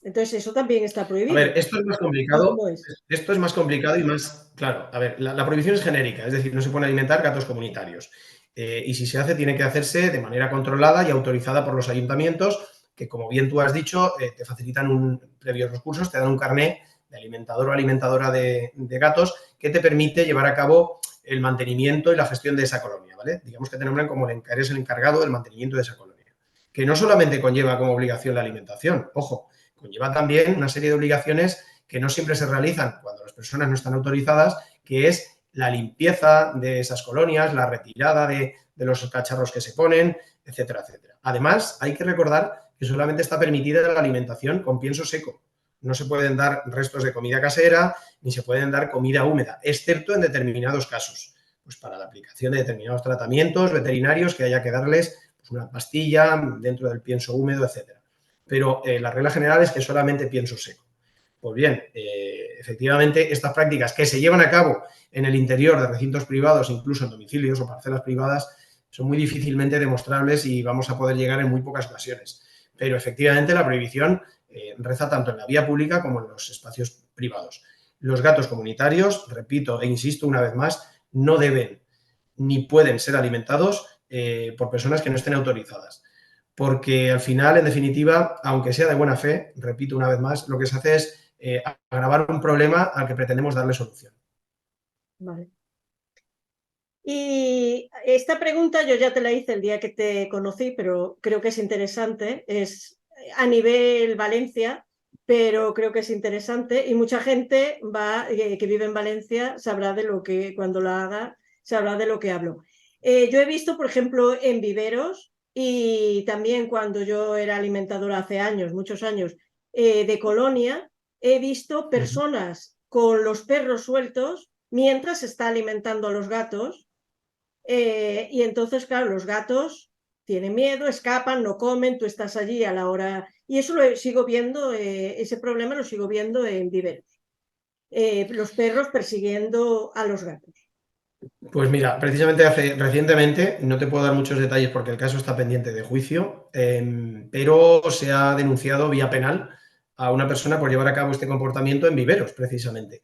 Entonces eso también está A ver, prohibido. esto es más ¿O complicado. cómo es? Esto es más complicado y más claro. A ver, la prohibición es genérica, es decir, no se pueden alimentar gatos comunitarios. Y si se hace, tiene que hacerse de manera controlada y autorizada por los ayuntamientos, que como bien tú has dicho, te facilitan previos recursos, te dan un carné de alimentador o alimentadora de gatos que te permite llevar a cabo el mantenimiento y la gestión de esa colonia, ¿vale? Digamos que te nombran como eres el encargado del mantenimiento de esa colonia. Que no solamente conlleva como obligación la alimentación, ojo, conlleva también una serie de obligaciones que no siempre se realizan cuando las personas no están autorizadas, que es la limpieza de esas colonias, la retirada de los cacharros que se ponen, etcétera, etcétera. Además, hay que recordar que solamente está permitida la alimentación con pienso seco. No se pueden dar restos de comida casera ni se pueden dar comida húmeda, excepto en determinados casos, pues para la aplicación de determinados tratamientos veterinarios que haya que darles pues una pastilla dentro del pienso húmedo, etcétera. Pero la regla general es que solamente pienso seco. Pues bien, efectivamente, estas prácticas que se llevan a cabo en el interior de recintos privados, incluso en domicilios o parcelas privadas, son muy difícilmente demostrables y vamos a poder llegar en muy pocas ocasiones. Pero efectivamente la prohibición reza tanto en la vía pública como en los espacios privados. Los gatos comunitarios, repito e insisto una vez más, no deben ni pueden ser alimentados por personas que no estén autorizadas. Porque al final, en definitiva, aunque sea de buena fe, repito una vez más, lo que se hace es agravar un problema al que pretendemos darle solución. Vale. Y esta pregunta yo ya te la hice el día que te conocí, pero creo que es interesante. Es a nivel Valencia, pero creo que es interesante y mucha gente que vive en Valencia sabrá de lo que, cuando lo haga, sabrá de lo que hablo. Yo he visto, por ejemplo, en viveros y también cuando yo era alimentadora hace años, muchos años, de colonia, he visto personas con los perros sueltos mientras se está alimentando a los gatos. Y entonces, claro, los gatos tienen miedo, escapan, no comen, tú estás allí a la hora. Y eso lo sigo viendo, ese problema lo sigo viendo en viveros. Los perros persiguiendo a los gatos. Pues mira, precisamente recientemente, no te puedo dar muchos detalles porque el caso está pendiente de juicio, pero se ha denunciado vía penal a una persona por llevar a cabo este comportamiento en viveros, precisamente.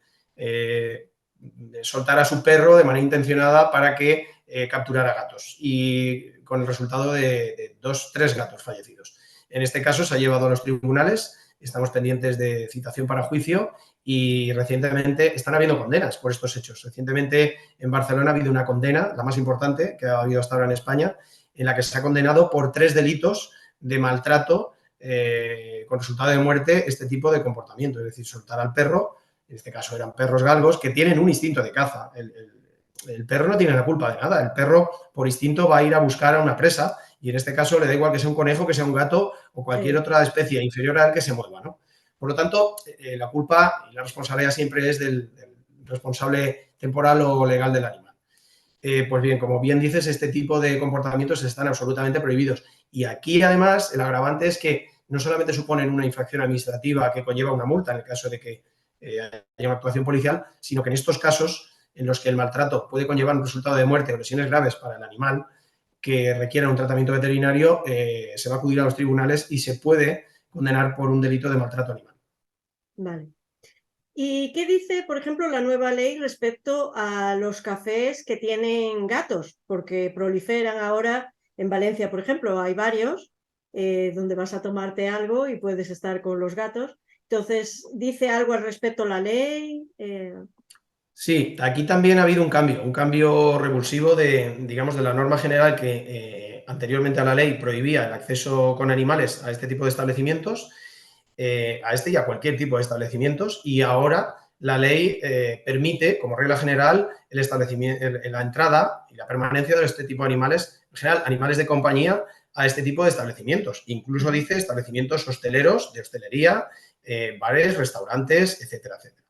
Soltar a su perro de manera intencionada para que capturara gatos y con el resultado de tres gatos fallecidos. En este caso se ha llevado a los tribunales, estamos pendientes de citación para juicio y recientemente están habiendo condenas por estos hechos. Recientemente en Barcelona ha habido una condena, la más importante que ha habido hasta ahora en España, en la que se ha condenado por 3 delitos de maltrato con resultado de muerte este tipo de comportamiento, es decir, soltar al perro, en este caso eran perros galgos, que tienen un instinto de caza. El perro no tiene la culpa de nada, el perro por instinto va a ir a buscar a una presa y en este caso le da igual que sea un conejo, que sea un gato o cualquier Sí. otra especie inferior a él que se mueva, ¿no? Por lo tanto, la culpa y la responsabilidad siempre es del responsable temporal o legal del animal. Pues bien, como bien dices, este tipo de comportamientos están absolutamente prohibidos. Y aquí, además, el agravante es que no solamente suponen una infracción administrativa que conlleva una multa en el caso de que haya una actuación policial, sino que en estos casos en los que el maltrato puede conllevar un resultado de muerte o lesiones graves para el animal que requiera un tratamiento veterinario, se va a acudir a los tribunales y se puede condenar por un delito de maltrato animal. Vale. ¿Y qué dice, por ejemplo, la nueva ley respecto a los cafés que tienen gatos? Porque proliferan ahora en Valencia, por ejemplo, hay varios donde vas a tomarte algo y puedes estar con los gatos. Entonces, ¿dice algo al respecto la ley? Sí, aquí también ha habido un cambio revulsivo de, digamos, de la norma general que anteriormente a la ley prohibía el acceso con animales a este tipo de establecimientos, a este y a cualquier tipo de establecimientos, y ahora la ley permite, como regla general, el establecimiento, la entrada y la permanencia de este tipo de animales, en general, animales de compañía, a este tipo de establecimientos. Incluso dice establecimientos hosteleros, de hostelería, bares, restaurantes, etcétera, etcétera.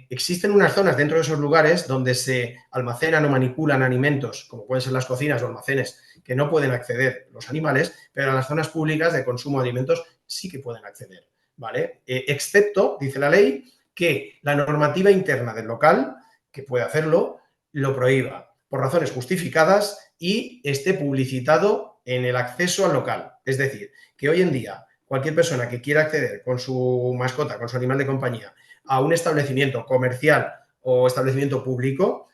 Existen unas zonas dentro de esos lugares donde se almacenan o manipulan alimentos, como pueden ser las cocinas o almacenes, que no pueden acceder los animales, pero en las zonas públicas de consumo de alimentos sí que pueden acceder, ¿vale? Excepto, dice la ley, que la normativa interna del local, que puede hacerlo, lo prohíba por razones justificadas y esté publicitado en el acceso al local. Es decir, que hoy en día cualquier persona que quiera acceder con su mascota, con su animal de compañía, a un establecimiento comercial o establecimiento público,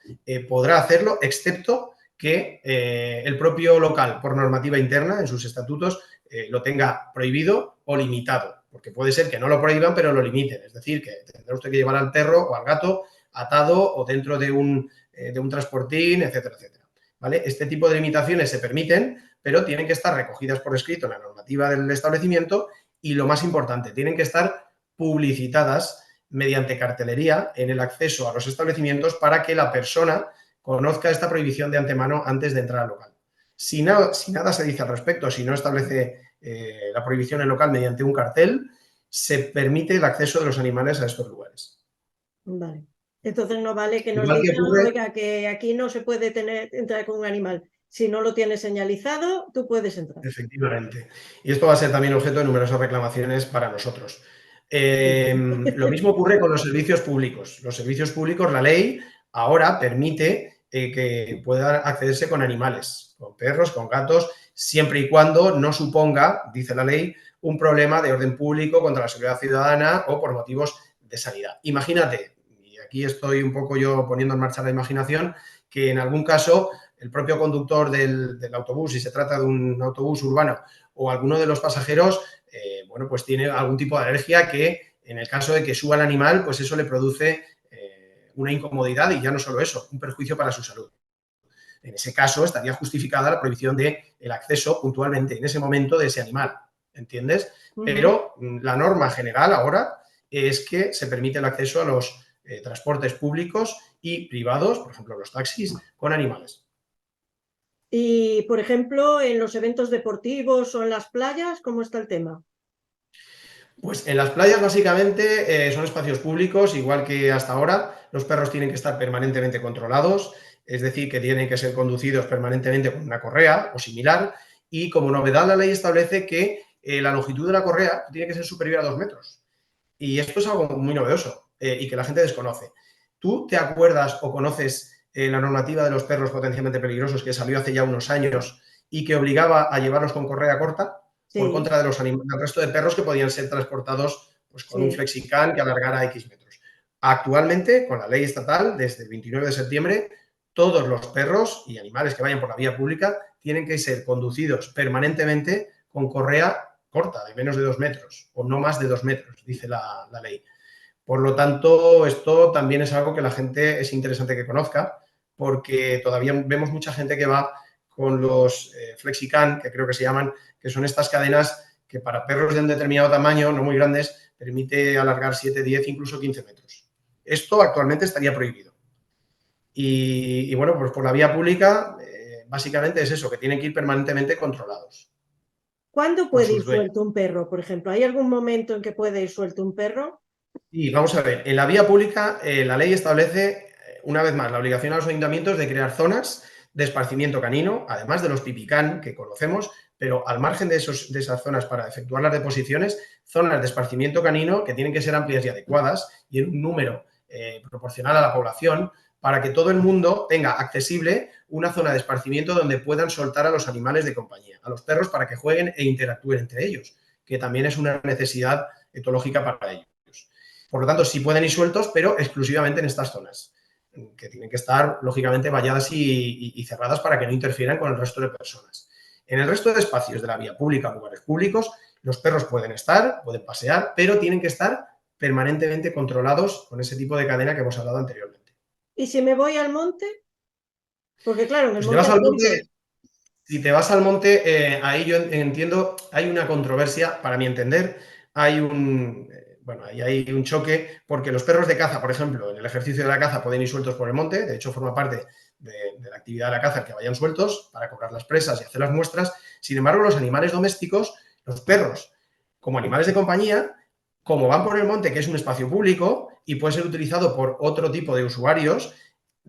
podrá hacerlo, excepto que el propio local, por normativa interna, en sus estatutos, lo tenga prohibido o limitado. Porque puede ser que no lo prohíban, pero lo limiten. Es decir, que tendrá usted que llevar al perro o al gato atado o dentro de un transportín, etcétera, etcétera. ¿Vale? Este tipo de limitaciones se permiten, pero tienen que estar recogidas por escrito en la normativa del establecimiento y, lo más importante, tienen que estar publicitadas mediante cartelería en el acceso a los establecimientos para que la persona conozca esta prohibición de antemano antes de entrar al local. Si nada se dice al respecto, si no establece la prohibición en local mediante un cartel, se permite el acceso de los animales a estos lugares. Vale. Entonces no vale que nos Igual que digan, ocurre, oiga, que aquí no se puede entrar con un animal. Si no lo tienes señalizado, tú puedes entrar. efectivamente. Y esto va a ser también objeto de numerosas reclamaciones para nosotros. Lo mismo ocurre con los servicios públicos. Los servicios públicos, la ley ahora permite que pueda accederse con animales, con perros, con gatos, siempre y cuando no suponga, dice la ley, un problema de orden público contra la seguridad ciudadana o por motivos de sanidad. Imagínate, y aquí estoy un poco yo poniendo en marcha la imaginación, que en algún caso el propio conductor del autobús, si se trata de un autobús urbano, o alguno de los pasajeros, bueno, pues tiene algún tipo de alergia que, en el caso de que suba el animal, pues eso le produce una incomodidad y ya no solo eso, un perjuicio para su salud. En ese caso estaría justificada la prohibición del acceso puntualmente en ese momento de ese animal, ¿entiendes? Pero la norma general ahora es que se permite el acceso a los transportes públicos y privados, por ejemplo, los taxis, con animales. Y, por ejemplo, en los eventos deportivos o en las playas, ¿cómo está el tema? Pues en las playas básicamente son espacios públicos, igual que hasta ahora. Los perros tienen que estar permanentemente controlados, es decir, que tienen que ser conducidos permanentemente con una correa o similar. Y como novedad, la ley establece que la longitud de la correa tiene que ser superior a 2 metros. Y esto es algo muy novedoso y que la gente desconoce. ¿Tú te acuerdas o conoces la normativa de los perros potencialmente peligrosos que salió hace ya unos años y que obligaba a llevarlos con correa corta? Por Sí, contra de del resto de perros que podían ser transportados pues, con un sí. flexican que alargara X metros. Actualmente, con la ley estatal, desde el 29 de septiembre, todos los perros y animales que vayan por la vía pública tienen que ser conducidos permanentemente con correa corta, de menos de 2 metros, o no más de 2 metros, dice la ley. Por lo tanto, esto también es algo que la gente es interesante que conozca, porque todavía vemos mucha gente que va con los Flexican, que creo que se llaman, que son estas cadenas que para perros de un determinado tamaño, no muy grandes, permite alargar 7, 10, incluso 15 metros. Esto actualmente estaría prohibido. Y bueno, pues por la vía pública, básicamente es eso, que tienen que ir permanentemente controlados ¿Cuándo por puede sus ir dueños. suelto un perro, por ejemplo? ¿Hay algún momento en que puede ir suelto un perro? Y vamos a ver, en la vía pública la ley establece, una vez más, la obligación a los ayuntamientos de crear zonas de esparcimiento canino, además de los pipicán que conocemos, pero al margen de esas zonas para efectuar las deposiciones, zonas de esparcimiento canino que tienen que ser amplias y adecuadas y en un número proporcional a la población para que todo el mundo tenga accesible una zona de esparcimiento donde puedan soltar a los animales de compañía, a los perros para que jueguen e interactúen entre ellos, que también es una necesidad etológica para ellos. Por lo tanto, sí pueden ir sueltos, pero exclusivamente en estas zonas, que tienen que estar, lógicamente, valladas y cerradas para que no interfieran con el resto de personas. En el resto de espacios de la vía pública, lugares públicos, los perros pueden estar, pueden pasear, pero tienen que estar permanentemente controlados con ese tipo de cadena que hemos hablado anteriormente. ¿Y si me voy al monte? Porque claro, en el Pues si te monte vas hay al gente. monte, si te vas al monte, ahí yo entiendo, hay una controversia, para mi entender, bueno, ahí hay un choque, porque los perros de caza, por ejemplo, en el ejercicio de la caza pueden ir sueltos por el monte, de hecho forma parte de la actividad de la caza el que vayan sueltos para cobrar las presas y hacer las muestras. Sin embargo, los animales domésticos, los perros, como animales de compañía, como van por el monte, que es un espacio público y puede ser utilizado por otro tipo de usuarios,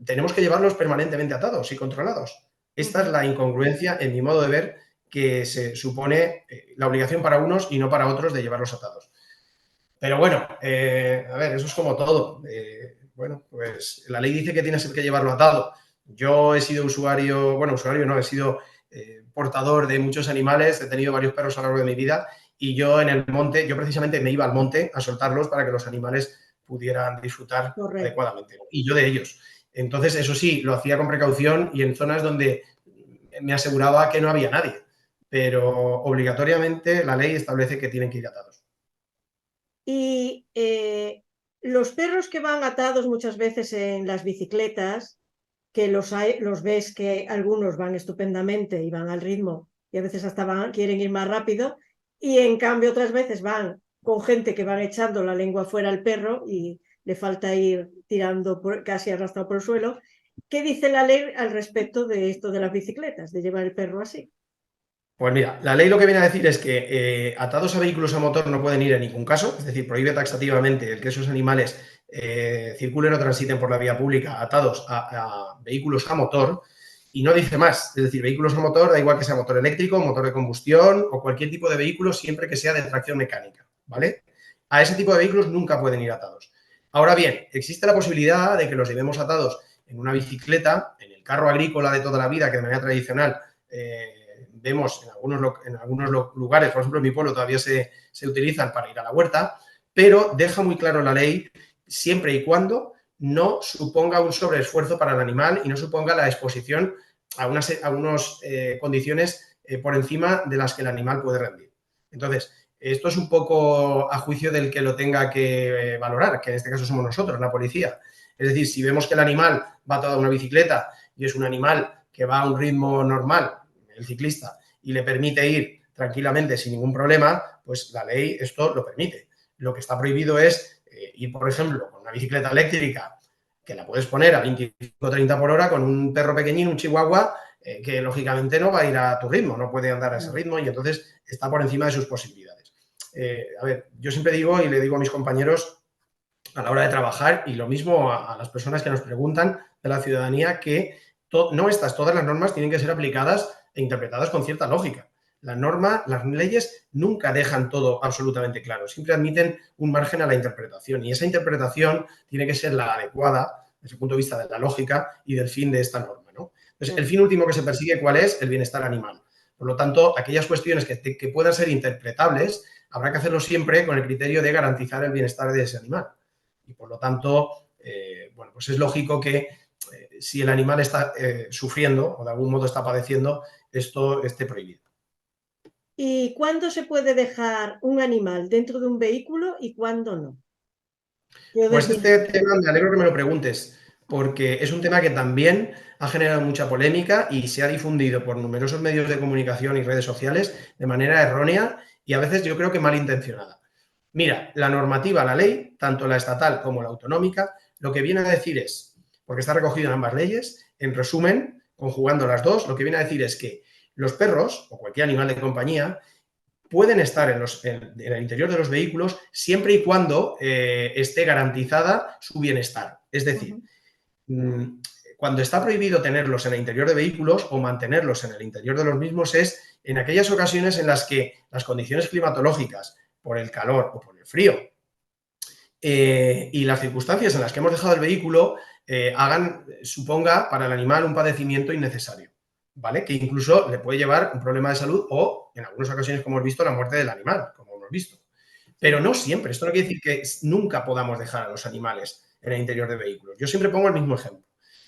tenemos que llevarlos permanentemente atados y controlados. Esta es la incongruencia, en mi modo de ver, que se supone la obligación para unos y no para otros de llevarlos atados. Pero bueno, a ver, eso es como todo. Bueno, pues la ley dice que tienes que llevarlo atado. Yo he sido usuario no, he sido portador de muchos animales, he tenido varios perros a lo largo de mi vida y yo en el monte, yo precisamente me iba al monte a soltarlos para que los animales pudieran disfrutar adecuadamente, y yo de ellos. Entonces, eso sí, lo hacía con precaución y en zonas donde me aseguraba que no había nadie, pero obligatoriamente la ley establece que tienen que ir atados. Y los perros que van atados muchas veces en las bicicletas, que los ves que algunos van estupendamente y van al ritmo y a veces hasta quieren ir más rápido, y en cambio otras veces van con gente que van echando la lengua fuera al perro y le falta ir tirando casi arrastrado por el suelo. ¿Qué dice la ley al respecto de esto de las bicicletas, de llevar el perro así? Pues mira, la ley lo que viene a decir es que atados a vehículos a motor no pueden ir en ningún caso, es decir, prohíbe taxativamente el que esos animales circulen o transiten por la vía pública atados a vehículos a motor, y no dice más, es decir, vehículos a motor, da igual que sea motor eléctrico, motor de combustión o cualquier tipo de vehículo, siempre que sea de tracción mecánica, ¿vale? A ese tipo de vehículos nunca pueden ir atados. Ahora bien, existe la posibilidad de que los llevemos atados en una bicicleta, en el carro agrícola de toda la vida, que de manera tradicional vemos en algunos lugares, por ejemplo en mi pueblo todavía se utilizan para ir a la huerta, pero deja muy claro la ley siempre y cuando no suponga un sobreesfuerzo para el animal y no suponga la exposición a unas condiciones por encima de las que el animal puede rendir. Entonces, esto es un poco a juicio del que lo tenga que valorar, que en este caso somos nosotros, la policía. Es decir, si vemos que el animal va toda una bicicleta y es un animal que va a un ritmo normal, el ciclista, y le permite ir tranquilamente sin ningún problema, pues la ley esto lo permite. Lo que está prohibido es ir, por ejemplo, con una bicicleta eléctrica que la puedes poner a 25 o 30 por hora con un perro pequeñín, un chihuahua, que lógicamente no va a ir a tu ritmo, no puede andar a ese ritmo y entonces está por encima de sus posibilidades. A ver, yo siempre digo y le digo a mis compañeros a la hora de trabajar, y lo mismo a las personas que nos preguntan de la ciudadanía, que todas las normas tienen que ser aplicadas e interpretadas con cierta lógica. Las leyes nunca dejan todo absolutamente claro, siempre admiten un margen a la interpretación, y esa interpretación tiene que ser la adecuada desde el punto de vista de la lógica y del fin de esta norma, ¿no? Entonces, el fin último que se persigue, ¿cuál es? El bienestar animal. Por lo tanto, aquellas cuestiones que puedan ser interpretables, habrá que hacerlo siempre con el criterio de garantizar el bienestar de ese animal. Y por lo tanto, bueno, pues es lógico que si el animal está sufriendo o de algún modo está padeciendo, esto esté prohibido. ¿Y cuándo se puede dejar un animal dentro de un vehículo y cuándo no? Pues este tema me alegro que me lo preguntes, porque es un tema que también ha generado mucha polémica y se ha difundido por numerosos medios de comunicación y redes sociales de manera errónea y a veces yo creo que malintencionada. Mira, la normativa, la ley, tanto la estatal como la autonómica, lo que viene a decir es, porque está recogido en ambas leyes, en resumen, conjugando las dos, lo que viene a decir es que los perros o cualquier animal de compañía pueden estar en el interior de los vehículos siempre y cuando esté garantizada su bienestar. Es decir, cuando está prohibido tenerlos en el interior de vehículos o mantenerlos en el interior de los mismos es en aquellas ocasiones en las que las condiciones climatológicas, por el calor o por el frío, y las circunstancias en las que hemos dejado el vehículo suponga para el animal un padecimiento innecesario, ¿vale? Que incluso le puede llevar un problema de salud o, en algunas ocasiones, como hemos visto, la muerte del animal, como hemos visto. Pero no siempre. Esto no quiere decir que nunca podamos dejar a los animales en el interior de vehículos. Yo siempre pongo el mismo ejemplo.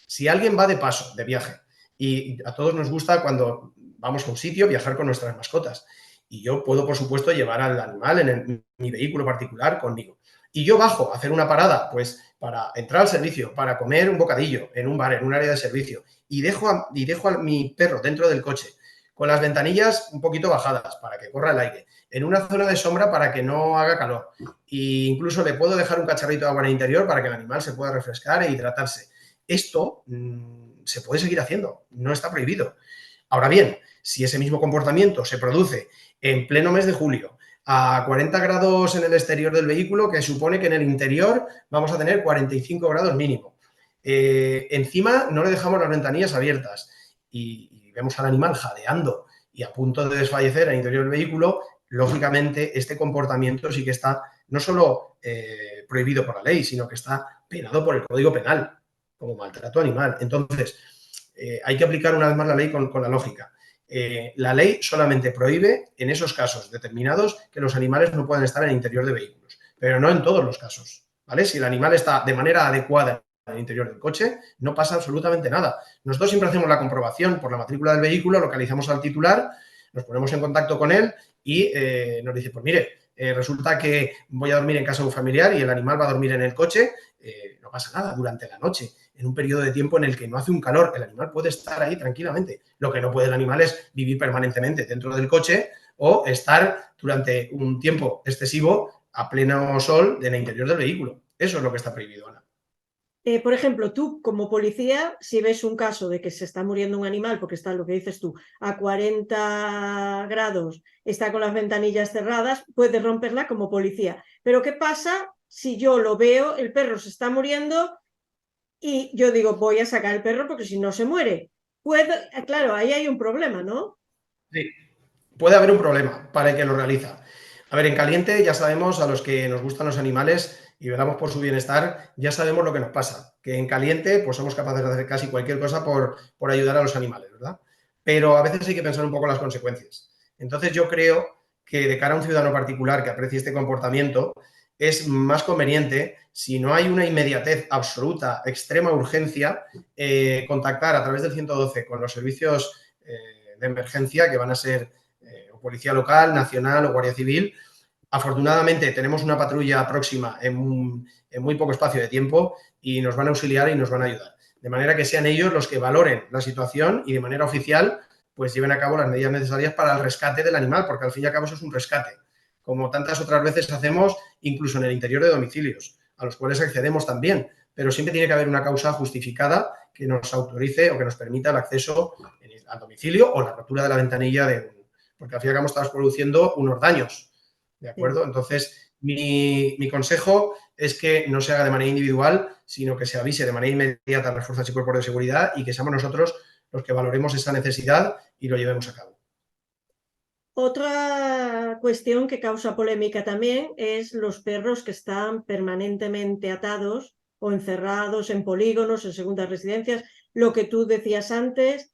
Si alguien va de paso, de viaje, y a todos nos gusta cuando vamos a un sitio viajar con nuestras mascotas, y yo puedo, por supuesto, llevar al animal en mi vehículo particular conmigo. Y yo bajo a hacer una parada, pues para entrar al servicio, para comer un bocadillo en un bar, en un área de servicio, y dejo a mi perro dentro del coche, con las ventanillas un poquito bajadas para que corra el aire, en una zona de sombra para que no haga calor. E incluso le puedo dejar un cacharrito de agua en el interior para que el animal se pueda refrescar e hidratarse. Esto se puede seguir haciendo, no está prohibido. Ahora bien, si ese mismo comportamiento se produce en pleno mes de julio, a 40 grados en el exterior del vehículo, que supone que en el interior vamos a tener 45 grados mínimo. Encima no le dejamos las ventanillas abiertas y vemos al animal jadeando y a punto de desfallecer en el interior del vehículo, lógicamente este comportamiento sí que está no solo prohibido por la ley, sino que está penado por el Código Penal como maltrato animal. Entonces, hay que aplicar una vez más la ley con la lógica. La ley solamente prohíbe en esos casos determinados que los animales no puedan estar en el interior de vehículos, pero no en todos los casos, ¿vale? Si el animal está de manera adecuada en el interior del coche, no pasa absolutamente nada. Nosotros siempre hacemos la comprobación por la matrícula del vehículo, localizamos al titular, nos ponemos en contacto con él y nos dice, pues mire, resulta que voy a dormir en casa de un familiar y el animal va a dormir en el coche, no pasa nada durante la noche, en un periodo de tiempo en el que no hace un calor, el animal puede estar ahí tranquilamente. Lo que no puede el animal es vivir permanentemente dentro del coche o estar durante un tiempo excesivo a pleno sol en el interior del vehículo. Eso es lo que está prohibido, Ana. Por ejemplo, tú como policía, si ves un caso de que se está muriendo un animal, porque está lo que dices tú, a 40 grados, está con las ventanillas cerradas, puedes romperla como policía. Pero ¿qué pasa si yo lo veo, el perro se está muriendo y yo digo, voy a sacar el perro porque si no se muere? Claro, ahí hay un problema, ¿no? Sí, puede haber un problema para el que lo realiza. A ver, en caliente ya sabemos, a los que nos gustan los animales y velamos por su bienestar, ya sabemos lo que nos pasa. Que en caliente, pues somos capaces de hacer casi cualquier cosa por ayudar a los animales, ¿verdad? Pero a veces hay que pensar un poco las consecuencias. Entonces yo creo que de cara a un ciudadano particular que aprecie este comportamiento, es más conveniente, si no hay una inmediatez absoluta, extrema urgencia, contactar a través del 112 con los servicios de emergencia, que van a ser o Policía Local, Nacional o Guardia Civil. Afortunadamente tenemos una patrulla próxima en muy poco espacio de tiempo y nos van a auxiliar y nos van a ayudar. De manera que sean ellos los que valoren la situación y de manera oficial pues lleven a cabo las medidas necesarias para el rescate del animal, porque al fin y al cabo eso es un rescate, como tantas otras veces hacemos incluso en el interior de domicilios, a los cuales accedemos también, pero siempre tiene que haber una causa justificada que nos autorice o que nos permita el acceso al domicilio o la rotura de la ventanilla porque al fin y al cabo estamos produciendo unos daños, ¿de acuerdo? Entonces, mi consejo es que no se haga de manera individual, sino que se avise de manera inmediata a las fuerzas y cuerpos de seguridad y que seamos nosotros los que valoremos esa necesidad y lo llevemos a cabo. Otra cuestión que causa polémica también es los perros que están permanentemente atados o encerrados en polígonos, en segundas residencias, lo que tú decías antes.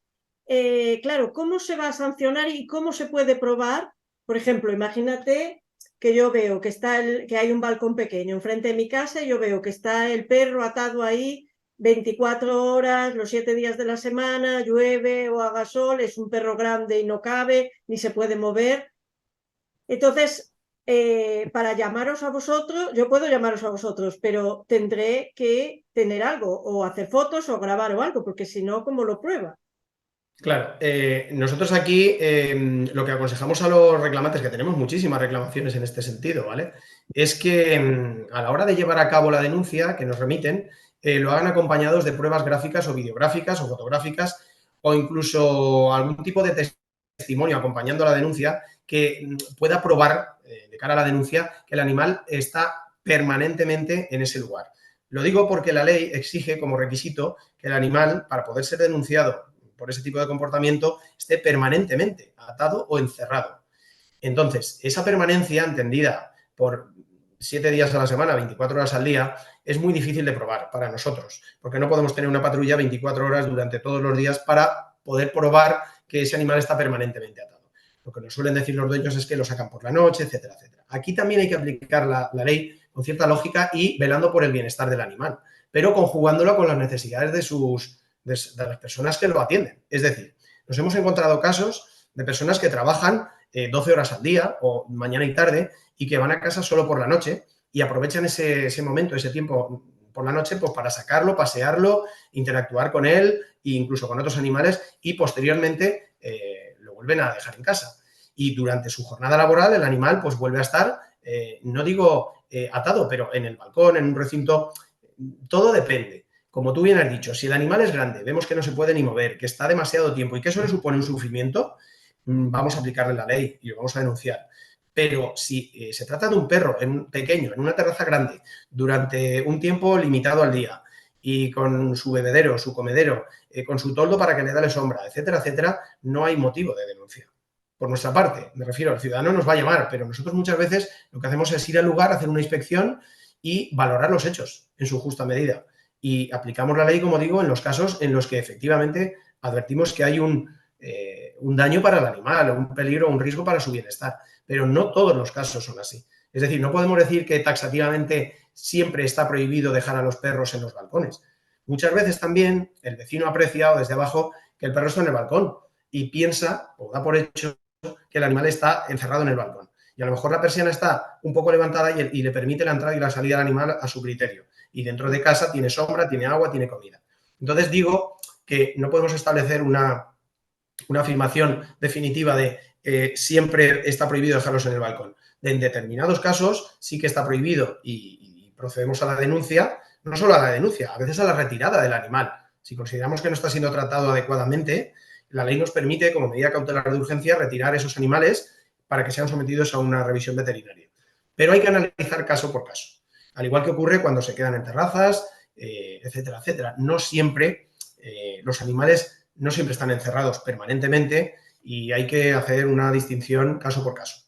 Claro, ¿cómo se va a sancionar y cómo se puede probar? Por ejemplo, imagínate que yo veo que hay un balcón pequeño enfrente de mi casa y yo veo que está el perro atado ahí 24 horas, los 7 días de la semana, llueve o haga sol, es un perro grande y no cabe, ni se puede mover. Entonces, para llamaros a vosotros, yo puedo llamaros a vosotros, pero tendré que tener algo, o hacer fotos o grabar o algo, porque si no, ¿cómo lo prueba? Claro, nosotros aquí lo que aconsejamos a los reclamantes, que tenemos muchísimas reclamaciones en este sentido, ¿vale? Es que a la hora de llevar a cabo la denuncia que nos remiten, lo hagan acompañados de pruebas gráficas o videográficas o fotográficas o incluso algún tipo de testimonio acompañando a la denuncia que pueda probar de cara a la denuncia que el animal está permanentemente en ese lugar. Lo digo porque la ley exige como requisito que el animal, para poder ser denunciado por ese tipo de comportamiento, esté permanentemente atado o encerrado. Entonces, esa permanencia entendida por 7 días a la semana, 24 horas al día, es muy difícil de probar para nosotros, porque no podemos tener una patrulla 24 horas durante todos los días para poder probar que ese animal está permanentemente atado. Lo que nos suelen decir los dueños es que lo sacan por la noche, etcétera, etcétera. Aquí también hay que aplicar la ley con cierta lógica y velando por el bienestar del animal, pero conjugándolo con las necesidades de las personas que lo atienden. Es decir, nos hemos encontrado casos de personas que trabajan 12 horas al día o mañana y tarde y que van a casa solo por la noche y aprovechan ese momento, ese tiempo por la noche pues para sacarlo, pasearlo, interactuar con él e incluso con otros animales y posteriormente lo vuelven a dejar en casa. Y durante su jornada laboral el animal pues vuelve a estar, no digo atado, pero en el balcón, en un recinto, todo depende. Como tú bien has dicho, si el animal es grande, vemos que no se puede ni mover, que está demasiado tiempo y que eso le supone un sufrimiento, vamos a aplicarle la ley y lo vamos a denunciar. Pero si se trata de un perro pequeño, en una terraza grande, durante un tiempo limitado al día y con su bebedero, su comedero, con su toldo para que le dé sombra, etcétera, etcétera, no hay motivo de denuncia. Por nuestra parte, me refiero, el ciudadano nos va a llamar, pero nosotros muchas veces lo que hacemos es ir al lugar, hacer una inspección y valorar los hechos en su justa medida. Y aplicamos la ley, como digo, en los casos en los que efectivamente advertimos que hay un un daño para el animal, o un peligro o un riesgo para su bienestar. Pero no todos los casos son así. Es decir, no podemos decir que taxativamente siempre está prohibido dejar a los perros en los balcones. Muchas veces también el vecino ha apreciado desde abajo que el perro está en el balcón y piensa o da por hecho que el animal está encerrado en el balcón. Y a lo mejor la persiana está un poco levantada y le permite la entrada y la salida del animal a su criterio. Y dentro de casa tiene sombra, tiene agua, tiene comida. Entonces digo que no podemos establecer una afirmación definitiva de siempre está prohibido dejarlos en el balcón. En determinados casos sí que está prohibido y procedemos a la denuncia, no solo a la denuncia, a veces a la retirada del animal. Si consideramos que no está siendo tratado adecuadamente, la ley nos permite, como medida cautelar de urgencia, retirar esos animales para que sean sometidos a una revisión veterinaria. Pero hay que analizar caso por caso. Al igual que ocurre cuando se quedan en terrazas, etcétera, etcétera. No siempre los animales no siempre están encerrados permanentemente y hay que hacer una distinción caso por caso.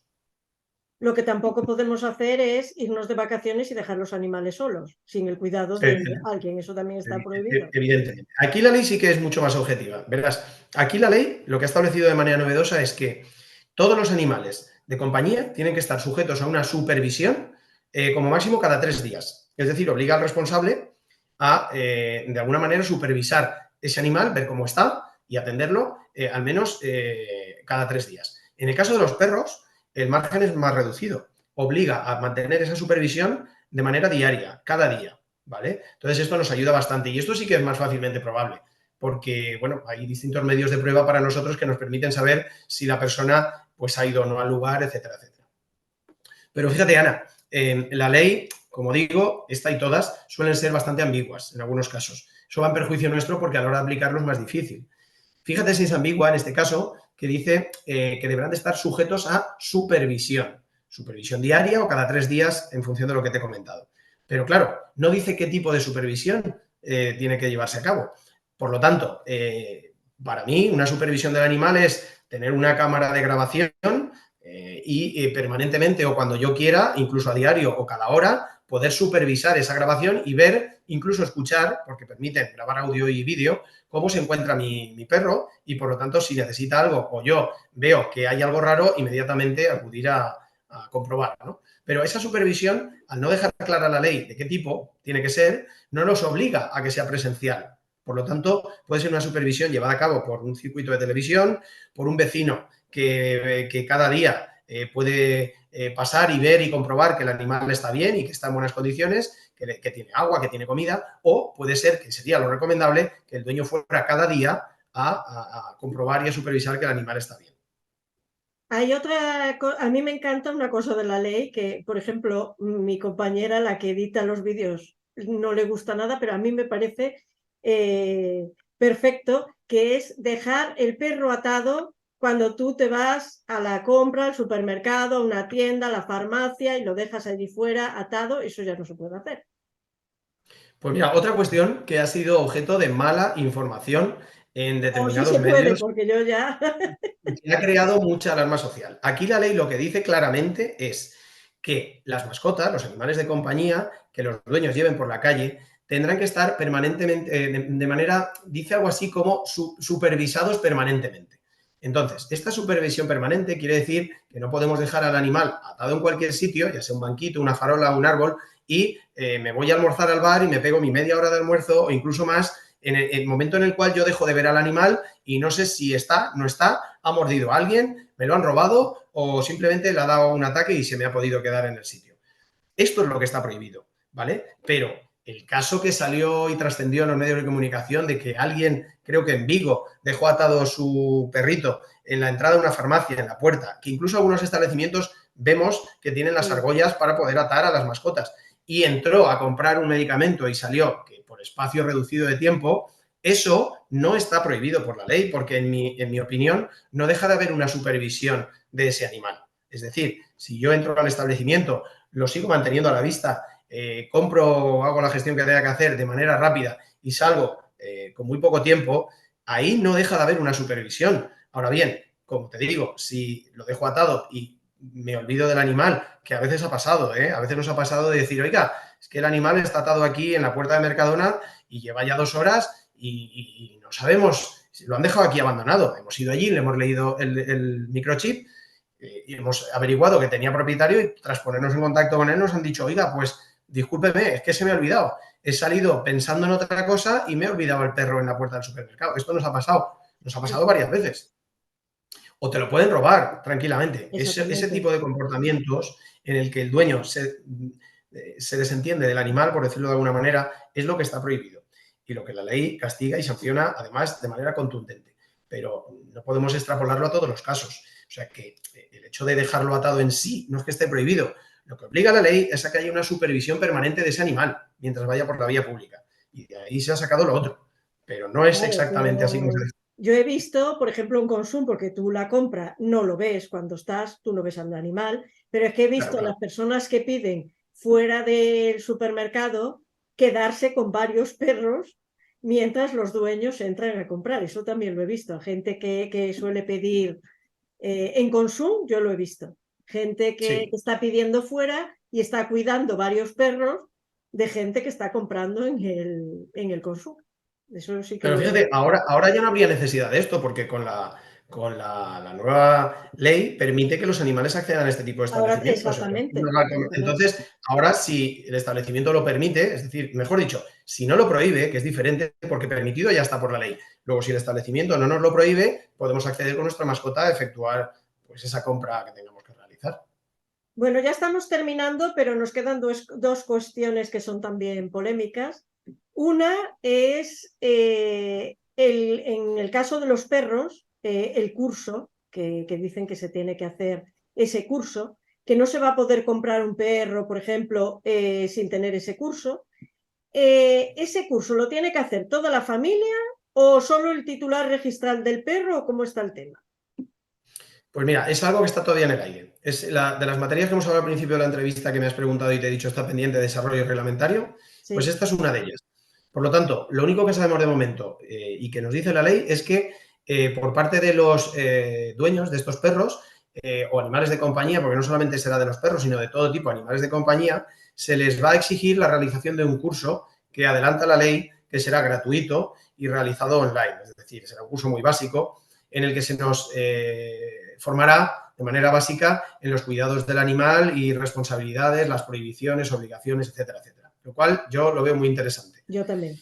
Lo que tampoco podemos hacer es irnos de vacaciones y dejar los animales solos, sin el cuidado de alguien. Eso también está prohibido. Evidentemente. Aquí la ley sí que es mucho más objetiva. Verás, aquí la ley lo que ha establecido de manera novedosa es que todos los animales de compañía tienen que estar sujetos a una supervisión como máximo cada 3 días. Es decir, obliga al responsable a, de alguna manera, supervisar ese animal, ver cómo está y atenderlo al menos cada 3 días. En el caso de los perros, el margen es más reducido. Obliga a mantener esa supervisión de manera diaria, cada día, ¿vale? Entonces esto nos ayuda bastante y esto sí que es más fácilmente probable porque, bueno, hay distintos medios de prueba para nosotros que nos permiten saber si la persona pues ha ido o no al lugar, etcétera, etcétera. Pero fíjate, Ana, la ley, como digo, esta y todas suelen ser bastante ambiguas en algunos casos. Eso va en perjuicio nuestro porque a la hora de aplicarlo es más difícil. Fíjate si es ambigua en este caso, que dice que deberán de estar sujetos a supervisión. Supervisión diaria o cada 3 días en función de lo que te he comentado. Pero claro, no dice qué tipo de supervisión tiene que llevarse a cabo. Por lo tanto, para mí, una supervisión del animal es tener una cámara de grabación y permanentemente o cuando yo quiera, incluso a diario o cada hora, poder supervisar esa grabación y ver, incluso escuchar, porque permiten grabar audio y vídeo, cómo se encuentra mi perro y, por lo tanto, si necesita algo o yo veo que hay algo raro, inmediatamente acudir a comprobar, ¿no? Pero esa supervisión, al no dejar clara la ley de qué tipo tiene que ser, no nos obliga a que sea presencial. Por lo tanto, puede ser una supervisión llevada a cabo por un circuito de televisión, por un vecino que cada día puede pasar y ver y comprobar que el animal está bien y que está en buenas condiciones, que tiene agua, que tiene comida, o puede ser, que sería lo recomendable, que el dueño fuera cada día a comprobar y a supervisar que el animal está bien. Hay otra, a mí me encanta una cosa de la ley que, por ejemplo, mi compañera, la que edita los vídeos, no le gusta nada, pero a mí me parece perfecto, que es dejar el perro atado cuando tú te vas a la compra, al supermercado, a una tienda, a la farmacia y lo dejas allí fuera atado. Eso ya no se puede hacer. Pues mira, otra cuestión que ha sido objeto de mala información en determinados sí se puede, medios porque yo ya... y ha creado mucha alarma social. Aquí la ley lo que dice claramente es que las mascotas, los animales de compañía que los dueños lleven por la calle, tendrán que estar permanentemente, de manera, dice algo así como supervisados permanentemente. Entonces, esta supervisión permanente quiere decir que no podemos dejar al animal atado en cualquier sitio, ya sea un banquito, una farola, un árbol, y me voy a almorzar al bar y me pego mi media hora de almuerzo o incluso más en el momento en el cual yo dejo de ver al animal y no sé si está, no está, ha mordido a alguien, me lo han robado o simplemente le ha dado un ataque y se me ha podido quedar en el sitio. Esto es lo que está prohibido, ¿vale? Pero el caso que salió y trascendió en los medios de comunicación de que alguien, creo que en Vigo, dejó atado su perrito en la entrada de una farmacia, en la puerta, que incluso algunos establecimientos vemos que tienen las argollas para poder atar a las mascotas, y entró a comprar un medicamento y salió que por espacio reducido de tiempo, eso no está prohibido por la ley, porque en mi opinión no deja de haber una supervisión de ese animal. Es decir, si yo entro al establecimiento, lo sigo manteniendo a la vista, compro, hago la gestión que tenga que hacer de manera rápida y salgo con muy poco tiempo, ahí no deja de haber una supervisión. Ahora bien, como te digo, si lo dejo atado y me olvido del animal, que a veces ha pasado, a veces nos ha pasado de decir, oiga, es que el animal está atado aquí en la puerta de Mercadona y lleva ya 2 horas y no sabemos lo han dejado aquí abandonado. Hemos ido allí, le hemos leído el microchip y hemos averiguado que tenía propietario y tras ponernos en contacto con él nos han dicho, oiga, pues discúlpeme, es que se me ha olvidado. He salido pensando en otra cosa y me he olvidado el perro en la puerta del supermercado. Esto nos ha pasado varias veces. O te lo pueden robar tranquilamente. Ese tipo de comportamientos en el que el dueño se desentiende del animal, por decirlo de alguna manera, es lo que está prohibido y lo que la ley castiga y sanciona, además, de manera contundente. Pero no podemos extrapolarlo a todos los casos. O sea que el hecho de dejarlo atado en sí no es que esté prohibido. Lo que obliga a la ley es a que haya una supervisión permanente de ese animal mientras vaya por la vía pública. Y de ahí se ha sacado lo otro. Pero no es exactamente así como se dice. Yo he visto, por ejemplo, un consumo, porque tú la compra no lo ves cuando estás, tú no ves al animal, pero es que he visto a las personas que piden fuera del supermercado quedarse con varios perros mientras los dueños entran a comprar. Eso también lo he visto. Gente que suele pedir en consumo, yo lo he visto. Gente que está pidiendo fuera y está cuidando varios perros de gente que está comprando en el consumo. Eso sí que Pero fíjate, ahora ya no habría necesidad de esto, porque con la nueva ley permite que los animales accedan a este tipo de establecimientos. Exactamente. Entonces, ahora si el establecimiento lo permite, es decir, mejor dicho, si no lo prohíbe, que es diferente, porque permitido ya está por la ley. Luego, si el establecimiento no nos lo prohíbe, podemos acceder con nuestra mascota a efectuar pues, esa compra que tengamos que realizar. Bueno, ya estamos terminando, pero nos quedan dos cuestiones que son también polémicas. Una es, en el caso de los perros, el curso, que dicen que se tiene que hacer ese curso, que no se va a poder comprar un perro, por ejemplo, sin tener ese curso. ¿Ese curso lo tiene que hacer toda la familia o solo el titular registral del perro o cómo está el tema? Pues mira, es algo que está todavía en el aire. Es de las materias que hemos hablado al principio de la entrevista que me has preguntado y te he dicho está pendiente de desarrollo reglamentario, pues esta es una de ellas. Por lo tanto, lo único que sabemos de momento y que nos dice la ley es que por parte de los dueños de estos perros o animales de compañía, porque no solamente será de los perros, sino de todo tipo de animales de compañía, se les va a exigir la realización de un curso que adelanta la ley, que será gratuito y realizado online. Es decir, será un curso muy básico en el que se nos formará de manera básica en los cuidados del animal y responsabilidades, las prohibiciones, obligaciones, etcétera, etcétera. Lo cual yo lo veo muy interesante. Yo también.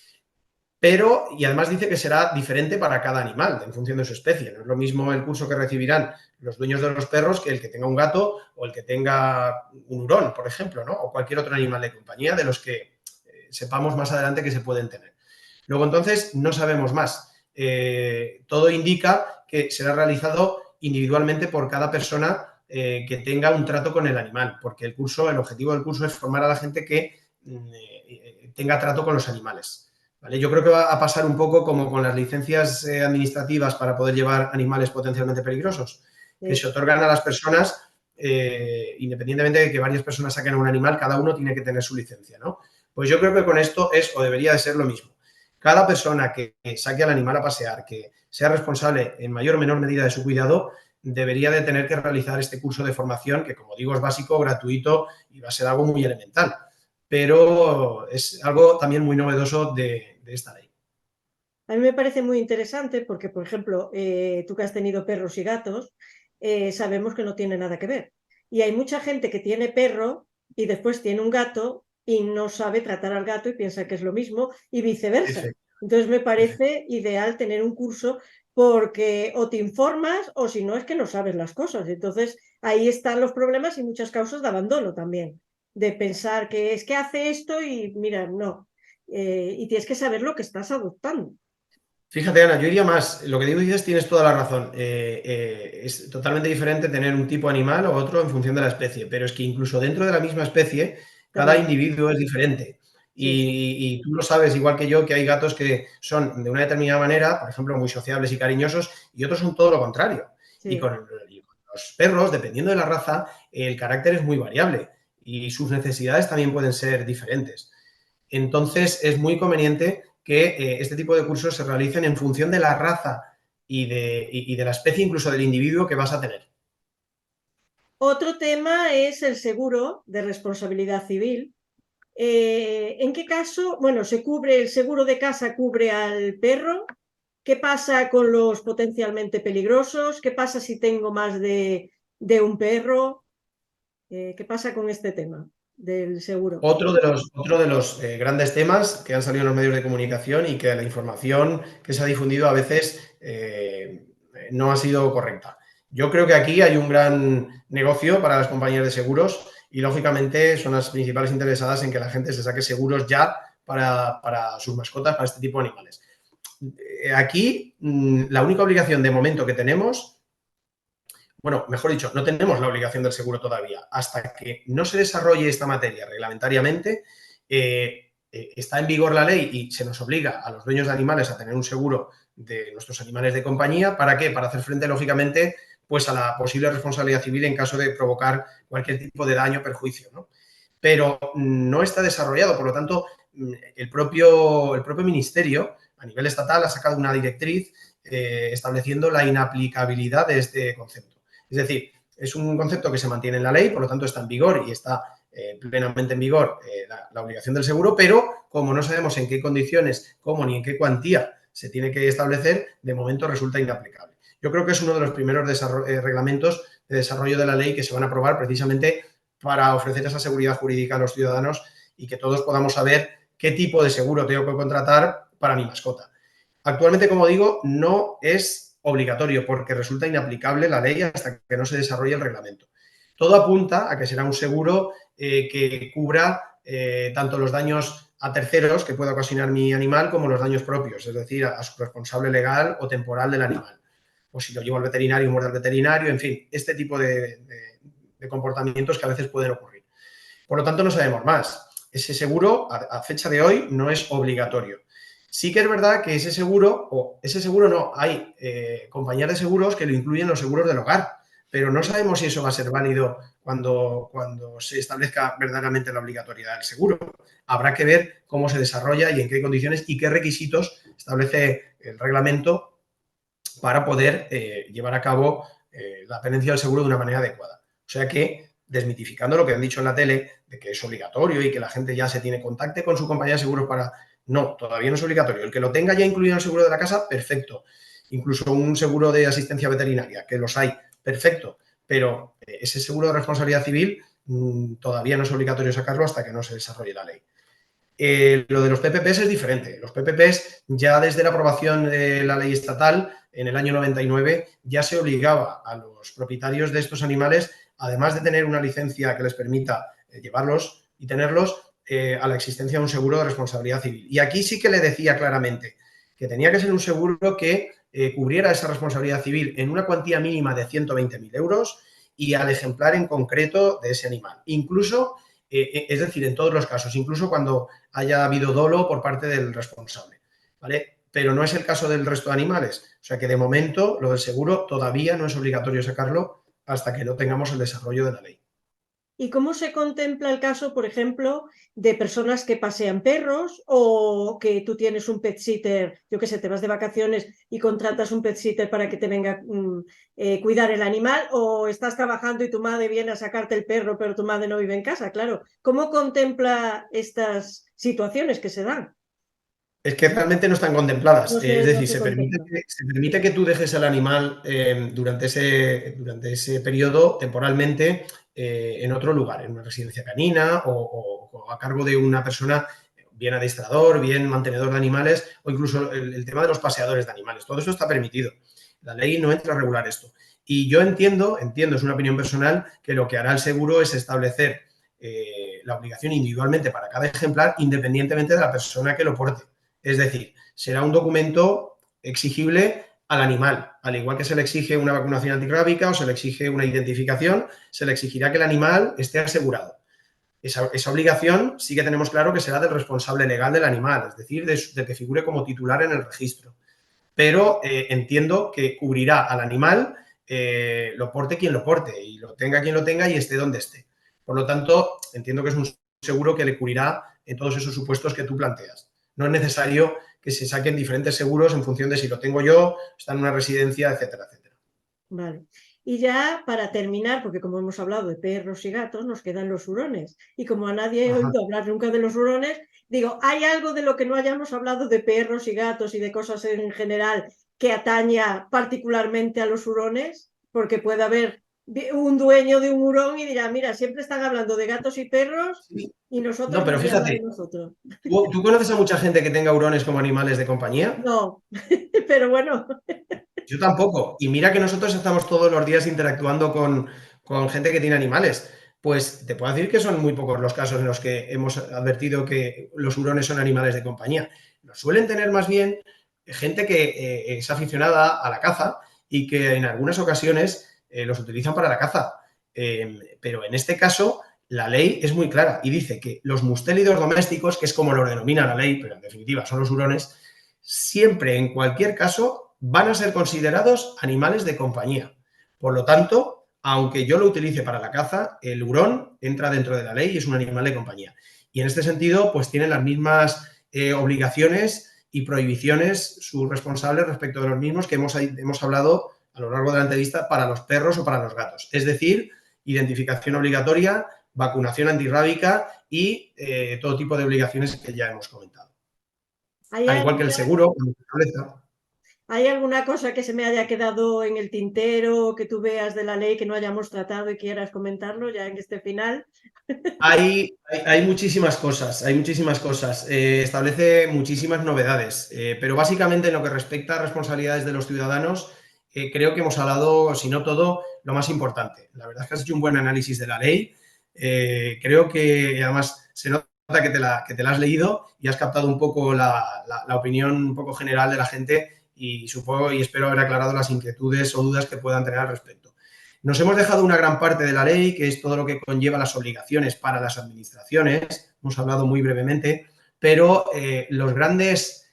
Pero, y además dice que será diferente para cada animal, en función de su especie. No es lo mismo el curso que recibirán los dueños de los perros que el que tenga un gato o el que tenga un hurón, por ejemplo, ¿no? O cualquier otro animal de compañía de los que sepamos más adelante que se pueden tener. Luego, entonces, no sabemos más. Todo indica que será realizado individualmente por cada persona que tenga un trato con el animal, porque el objetivo del curso es formar a la gente que tenga trato con los animales. ¿Vale? Yo creo que va a pasar un poco como con las licencias administrativas para poder llevar animales potencialmente peligrosos, que se otorgan a las personas, independientemente de que varias personas saquen un animal, cada uno tiene que tener su licencia, ¿no? Pues yo creo que con esto es o debería de ser lo mismo. Cada persona que saque al animal a pasear, que sea responsable en mayor o menor medida de su cuidado, debería de tener que realizar este curso de formación, que como digo es básico, gratuito y va a ser algo muy elemental. Pero es algo también muy novedoso de esta ley. A mí me parece muy interesante porque, por ejemplo, tú que has tenido perros y gatos, sabemos que no tiene nada que ver. Y hay mucha gente que tiene perro y después tiene un gato y no sabe tratar al gato y piensa que es lo mismo y viceversa. Entonces me parece ideal tener un curso porque o te informas o si no es que no sabes las cosas. Entonces ahí están los problemas y muchas causas de abandono también, de pensar que es que hace esto y mira, no. Y tienes que saber lo que estás adoptando. Fíjate, Ana, yo iría más. Lo que dices tienes toda la razón. Es totalmente diferente tener un tipo animal o otro en función de la especie, pero es que incluso dentro de la misma especie, cada individuo es diferente. Y tú lo sabes, igual que yo, que hay gatos que son de una determinada manera, por ejemplo, muy sociables y cariñosos, y otros son todo lo contrario. Y con los perros, dependiendo de la raza, el carácter es muy variable y sus necesidades también pueden ser diferentes. Entonces, es muy conveniente que este tipo de cursos se realicen en función de la raza y de la especie, incluso del individuo que vas a tener. Otro tema es el seguro de responsabilidad civil. ¿En qué caso? Bueno, el seguro de casa cubre al perro, ¿Qué pasa con los potencialmente peligrosos? ¿Qué pasa si tengo más de un perro? ¿Qué pasa con este tema del seguro? Otro de los grandes temas que han salido en los medios de comunicación y que la información que se ha difundido a veces no ha sido correcta. Yo creo que aquí hay un gran negocio para las compañías de seguros y, lógicamente, son las principales interesadas en que la gente se saque seguros ya para sus mascotas, para este tipo de animales. Aquí, la única obligación de momento que tenemos, bueno, mejor dicho, no tenemos la obligación del seguro todavía. Hasta que no se desarrolle esta materia reglamentariamente, está en vigor la ley y se nos obliga a los dueños de animales a tener un seguro de nuestros animales de compañía. ¿Para qué? Para hacer frente, lógicamente, pues a la posible responsabilidad civil en caso de provocar cualquier tipo de daño o perjuicio, ¿no? Pero no está desarrollado, por lo tanto, el propio ministerio a nivel estatal ha sacado una directriz estableciendo la inaplicabilidad de este concepto. Es decir, es un concepto que se mantiene en la ley, por lo tanto está en vigor y está plenamente en vigor la obligación del seguro, pero como no sabemos en qué condiciones, cómo ni en qué cuantía se tiene que establecer, de momento resulta inaplicable. Yo creo que es uno de los primeros reglamentos de desarrollo de la ley que se van a aprobar precisamente para ofrecer esa seguridad jurídica a los ciudadanos y que todos podamos saber qué tipo de seguro tengo que contratar para mi mascota. Actualmente, como digo, no es obligatorio porque resulta inaplicable la ley hasta que no se desarrolle el reglamento. Todo apunta a que será un seguro que cubra tanto los daños a terceros que pueda ocasionar mi animal como los daños propios, es decir, a su responsable legal o temporal del animal. O si lo llevo al veterinario, muerde al veterinario, en fin, este tipo de comportamientos que a veces pueden ocurrir. Por lo tanto, no sabemos más. Ese seguro, a fecha de hoy, no es obligatorio. Sí que es verdad que ese seguro no, hay compañías de seguros que lo incluyen los seguros del hogar, pero no sabemos si eso va a ser válido cuando se establezca verdaderamente la obligatoriedad del seguro. Habrá que ver cómo se desarrolla y en qué condiciones y qué requisitos establece el reglamento para poder llevar a cabo la tenencia del seguro de una manera adecuada. O sea que, desmitificando lo que han dicho en la tele, de que es obligatorio y que la gente ya se tiene contacte con su compañía de seguros para... No, todavía no es obligatorio. El que lo tenga ya incluido en el seguro de la casa, perfecto. Incluso un seguro de asistencia veterinaria, que los hay, perfecto. Pero ese seguro de responsabilidad civil todavía no es obligatorio sacarlo hasta que no se desarrolle la ley. Lo de los PPPs es diferente. Los PPPs, ya desde la aprobación de la ley estatal en el año 99, ya se obligaba a los propietarios de estos animales, además de tener una licencia que les permita llevarlos y tenerlos, a la existencia de un seguro de responsabilidad civil. Y aquí sí que le decía claramente que tenía que ser un seguro que cubriera esa responsabilidad civil en una cuantía mínima de 120.000 euros y al ejemplar en concreto de ese animal. Incluso, es decir, en todos los casos, incluso cuando haya habido dolo por parte del responsable, ¿vale? Pero no es el caso del resto de animales. O sea que, de momento, lo del seguro todavía no es obligatorio sacarlo hasta que no tengamos el desarrollo de la ley. ¿Y cómo se contempla el caso, por ejemplo, de personas que pasean perros o que tú tienes un pet sitter, yo qué sé, te vas de vacaciones y contratas un pet sitter para que te venga cuidar el animal, o estás trabajando y tu madre viene a sacarte el perro, pero tu madre no vive en casa? Claro, ¿cómo contempla estas situaciones que se dan? Es que realmente no están contempladas. Es No decir, se contempla. se permite que tú dejes al animal durante ese periodo temporalmente en otro lugar, en una residencia canina o a cargo de una persona, bien adiestrador, bien mantenedor de animales, o incluso el tema de los paseadores de animales. Todo eso está permitido. La ley no entra a regular esto. Y yo entiendo, es una opinión personal, que lo que hará el seguro es establecer la obligación individualmente para cada ejemplar, independientemente de la persona que lo porte. Es decir, será un documento exigible al animal. Al igual que se le exige una vacunación antirrábica o se le exige una identificación, se le exigirá que el animal esté asegurado. Esa obligación sí que tenemos claro que será del responsable legal del animal, es decir, de que figure como titular en el registro. Pero entiendo que cubrirá al animal, lo porte quien lo porte y lo tenga quien lo tenga y esté donde esté. Por lo tanto, entiendo que es un seguro que le cubrirá en todos esos supuestos que tú planteas. No es necesario que se saquen diferentes seguros en función de si lo tengo yo, está en una residencia, etcétera, etcétera. Vale. Y ya para terminar, porque como hemos hablado de perros y gatos, nos quedan los hurones. Y como a nadie he Ajá. oído hablar nunca de los hurones, digo, ¿hay algo de lo que no hayamos hablado de perros y gatos y de cosas en general que ataña particularmente a los hurones? Porque puede haber un dueño de un hurón y dirá, mira, siempre están hablando de gatos y perros Sí. y No, nosotros pero ni habla de fíjate, nosotros. ¿tú conoces a mucha gente que tenga hurones como animales de compañía? No, pero bueno. Yo tampoco. Y mira que nosotros estamos todos los días interactuando con gente que tiene animales. Pues te puedo decir que son muy pocos los casos en los que hemos advertido que los hurones son animales de compañía. Los suelen tener más bien gente que es aficionada a la caza y que en algunas ocasiones los utilizan para la caza. Pero en este caso, la ley es muy clara y dice que los mustélidos domésticos, que es como lo denomina la ley, pero en definitiva son los hurones, siempre, en cualquier caso, van a ser considerados animales de compañía. Por lo tanto, aunque yo lo utilice para la caza, el hurón entra dentro de la ley y es un animal de compañía. Y en este sentido, pues tienen las mismas obligaciones y prohibiciones sus responsables respecto de los mismos que hemos hablado a lo largo de la entrevista para los perros o para los gatos. Es decir, identificación obligatoria, vacunación antirrábica y todo tipo de obligaciones que ya hemos comentado. ¿Hay Al igual que el alguna, seguro, cuando se establezca. ¿Hay alguna cosa que se me haya quedado en el tintero, que tú veas de la ley que no hayamos tratado y quieras comentarlo ya en este final? Hay muchísimas cosas, hay muchísimas cosas. Establece muchísimas novedades, pero básicamente en lo que respecta a responsabilidades de los ciudadanos, creo que hemos hablado, si no todo, lo más importante. La verdad es que has hecho un buen análisis de la ley. Creo que además se nota que te la has leído y has captado un poco la opinión un poco general de la gente y supongo y espero haber aclarado las inquietudes o dudas que puedan tener al respecto. Nos hemos dejado una gran parte de la ley, que es todo lo que conlleva las obligaciones para las administraciones, hemos hablado muy brevemente, pero los grandes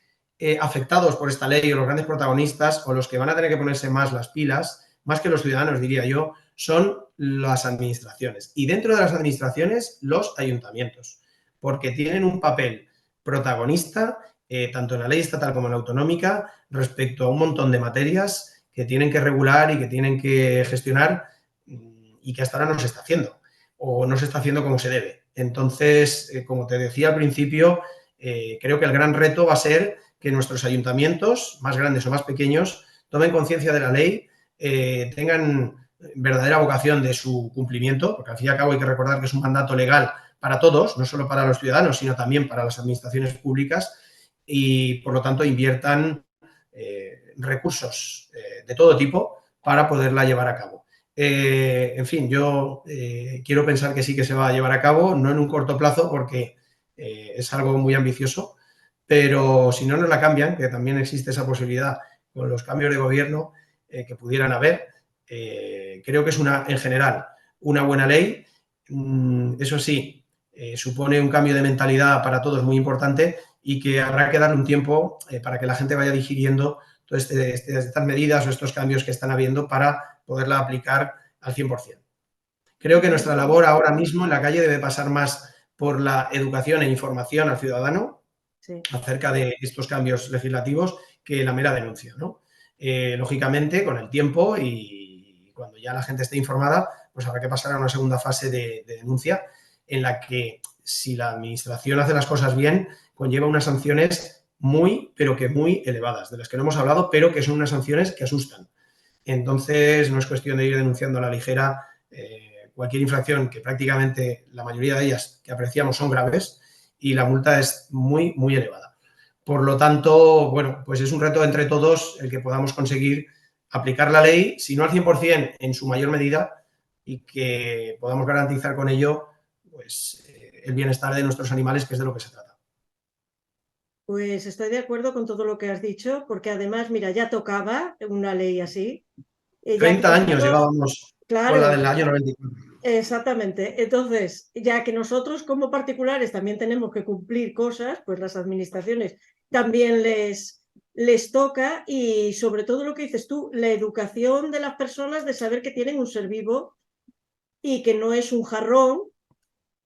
afectados por esta ley o los grandes protagonistas o los que van a tener que ponerse más las pilas, más que los ciudadanos, diría yo, son las administraciones. Y dentro de las administraciones, los ayuntamientos, porque tienen un papel protagonista, tanto en la ley estatal como en la autonómica, respecto a un montón de materias que tienen que regular y que tienen que gestionar y que hasta ahora no se está haciendo o no se está haciendo como se debe. Entonces, como te decía al principio, creo que el gran reto va a ser que nuestros ayuntamientos, más grandes o más pequeños, tomen conciencia de la ley, tengan verdadera vocación de su cumplimiento, porque al fin y al cabo hay que recordar que es un mandato legal para todos, no solo para los ciudadanos, sino también para las administraciones públicas y, por lo tanto, inviertan recursos de todo tipo para poderla llevar a cabo. En fin, yo quiero pensar que sí que se va a llevar a cabo, no en un corto plazo porque es algo muy ambicioso, pero si no nos la cambian, que también existe esa posibilidad con los cambios de gobierno que pudieran haber, creo que es en general una buena ley. Eso sí, supone un cambio de mentalidad para todos muy importante y que habrá que darle un tiempo para que la gente vaya digiriendo todas estas medidas o estos cambios que están habiendo para poderla aplicar al 100%. Creo que nuestra labor ahora mismo en la calle debe pasar más por la educación e información al ciudadano Sí. acerca de estos cambios legislativos que la mera denuncia, ¿no? Lógicamente, con el tiempo y cuando ya la gente esté informada, pues habrá que pasar a una segunda fase de denuncia en la que si la administración hace las cosas bien, conlleva unas sanciones muy, pero que muy elevadas, de las que no hemos hablado, pero que son unas sanciones que asustan. Entonces, no es cuestión de ir denunciando a la ligera cualquier infracción, que prácticamente la mayoría de ellas que apreciamos son graves y la multa es muy, muy elevada. Por lo tanto, bueno, pues es un reto entre todos el que podamos conseguir aplicar la ley, si no al 100%, en su mayor medida, y que podamos garantizar con ello pues, el bienestar de nuestros animales, que es de lo que se trata. Pues estoy de acuerdo con todo lo que has dicho, porque además, mira, ya tocaba una ley así, ya que 30 años nosotros, llevábamos con la claro, del año 94. exactamente. Entonces, ya que nosotros como particulares también tenemos que cumplir cosas, pues las administraciones también les toca y sobre todo lo que dices tú, la educación de las personas de saber que tienen un ser vivo y que no es un jarrón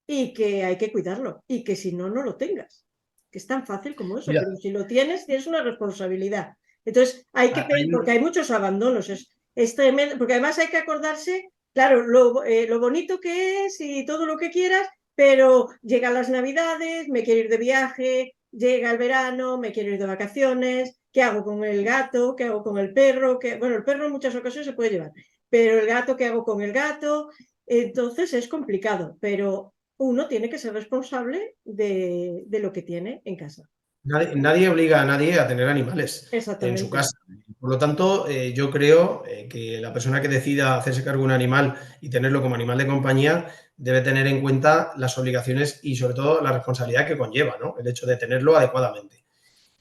y que hay que cuidarlo y que si no, no lo tengas. Que es tan fácil como eso, Mira, pero si lo tienes, tienes una responsabilidad. Entonces, hay que pedir, hay porque hay muchos abandonos. es tremendo, porque además hay que acordarse, claro, lo bonito que es y todo lo que quieras, pero llegan las Navidades, me quiero ir de viaje, llega el verano, me quiero ir de vacaciones, ¿qué hago con el gato? ¿Qué hago con el perro? Bueno, el perro en muchas ocasiones se puede llevar, pero el gato, ¿qué hago con el gato? Entonces es complicado, pero uno tiene que ser responsable de lo que tiene en casa. Nadie obliga a nadie a tener animales en su Exactamente. casa. Por lo tanto, yo creo que la persona que decida hacerse cargo de un animal y tenerlo como animal de compañía debe tener en cuenta las obligaciones y sobre todo la responsabilidad que conlleva, ¿no? El hecho de tenerlo adecuadamente.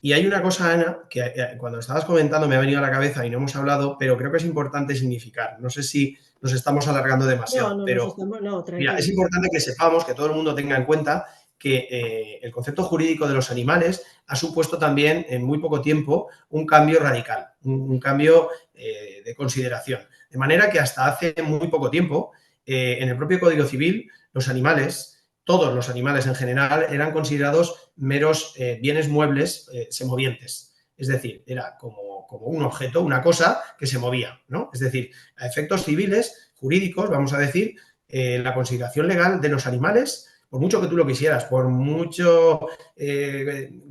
Y hay una cosa, Ana, que cuando estabas comentando me ha venido a la cabeza y no hemos hablado, pero creo que es importante significar. No sé si nos estamos alargando No, demasiado, no nos pero estamos, no, mira, es tranquilo. importante que sepamos, que todo el mundo tenga en cuenta que el concepto jurídico de los animales ha supuesto también en muy poco tiempo un cambio radical, un cambio de consideración. De manera que hasta hace muy poco tiempo, en el propio Código Civil, los animales, todos los animales en general, eran considerados meros bienes muebles semovientes. Es decir, era como un objeto, una cosa que se movía, ¿no? Es decir, a efectos civiles, jurídicos, vamos a decir, la consideración legal de los animales, por mucho que tú lo quisieras, por mucho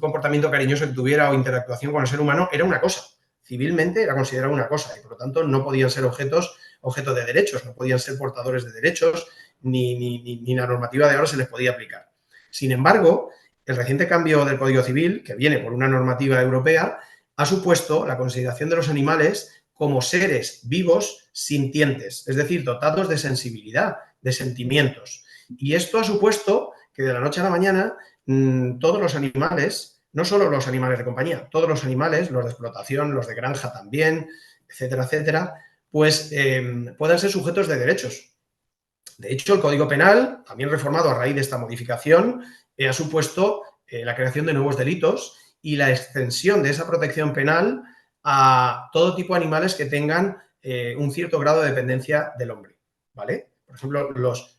comportamiento cariñoso que tuviera o interactuación con el ser humano, era una cosa. Civilmente era considerado una cosa y por lo tanto no podían ser objeto de derechos, no podían ser portadores de derechos, ni la normativa de ahora se les podía aplicar. Sin embargo, el reciente cambio del Código Civil, que viene por una normativa europea, ha supuesto la consideración de los animales como seres vivos sintientes, es decir, dotados de sensibilidad, de sentimientos. Y esto ha supuesto que de la noche a la mañana todos los animales, no solo los animales de compañía, todos los animales, los de explotación, los de granja también, etcétera, etcétera, pues puedan ser sujetos de derechos. De hecho, el Código Penal, también reformado a raíz de esta modificación, ha supuesto la creación de nuevos delitos y la extensión de esa protección penal a todo tipo de animales que tengan un cierto grado de dependencia del hombre, ¿vale? Por ejemplo, los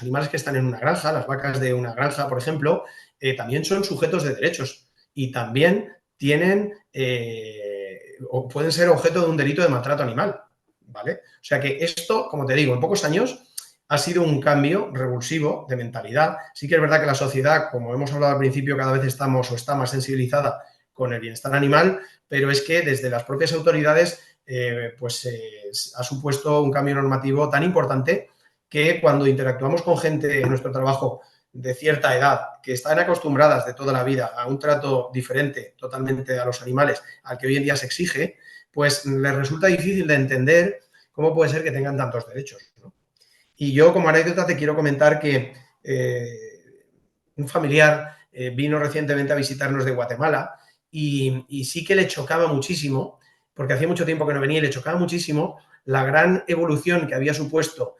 animales que están en una granja, las vacas de una granja, por ejemplo, también son sujetos de derechos y también tienen o pueden ser objeto de un delito de maltrato animal, ¿vale? O sea que esto, como te digo, en pocos años ha sido un cambio revulsivo de mentalidad. Sí que es verdad que la sociedad, como hemos hablado al principio, cada vez estamos o está más sensibilizada con el bienestar animal, pero es que desde las propias autoridades ha supuesto un cambio normativo tan importante que cuando interactuamos con gente en nuestro trabajo de cierta edad, que están acostumbradas de toda la vida a un trato diferente totalmente a los animales al que hoy en día se exige, pues les resulta difícil de entender cómo puede ser que tengan tantos derechos, ¿no? Y yo, como anécdota, te quiero comentar que un familiar vino recientemente a visitarnos de Guatemala y sí que le chocaba muchísimo, porque hacía mucho tiempo que no venía y le chocaba muchísimo la gran evolución que había supuesto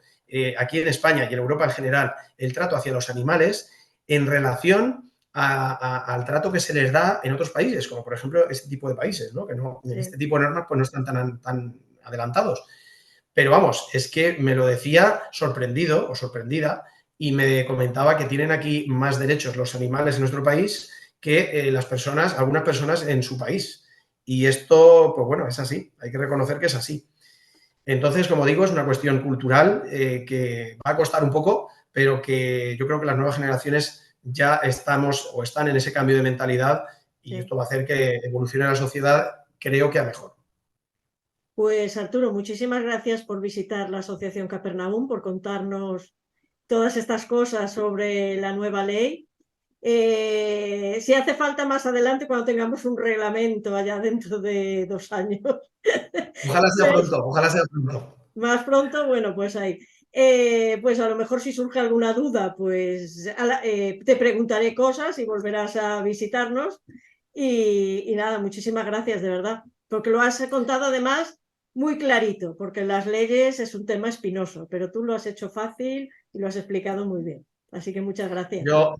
aquí en España y en Europa en general el trato hacia los animales en relación al trato que se les da en otros países, como por ejemplo este tipo de países, ¿no? Que no, Sí. este tipo de normas pues, no están tan adelantados. Pero vamos, es que me lo decía sorprendido o sorprendida y me comentaba que tienen aquí más derechos los animales en nuestro país que las personas, algunas personas en su país. Y esto, pues bueno, es así, hay que reconocer que es así. Entonces, como digo, es una cuestión cultural que va a costar un poco, pero que yo creo que las nuevas generaciones ya estamos o están en ese cambio de mentalidad y Sí. esto va a hacer que evolucione la sociedad, creo que a mejor. Pues Arturo, muchísimas gracias por visitar la Asociación Capernaum, por contarnos todas estas cosas sobre la nueva ley. Si hace falta más adelante, cuando tengamos un reglamento allá dentro de 2 años, Ojalá sea pues, pronto, ojalá sea pronto. más pronto, bueno, pues ahí. Pues a lo mejor si surge alguna duda, pues te preguntaré cosas y volverás a visitarnos. Y nada, muchísimas gracias, de verdad, porque lo has contado además muy clarito, porque las leyes es un tema espinoso, pero tú lo has hecho fácil y lo has explicado muy bien. Así que muchas gracias. Yo,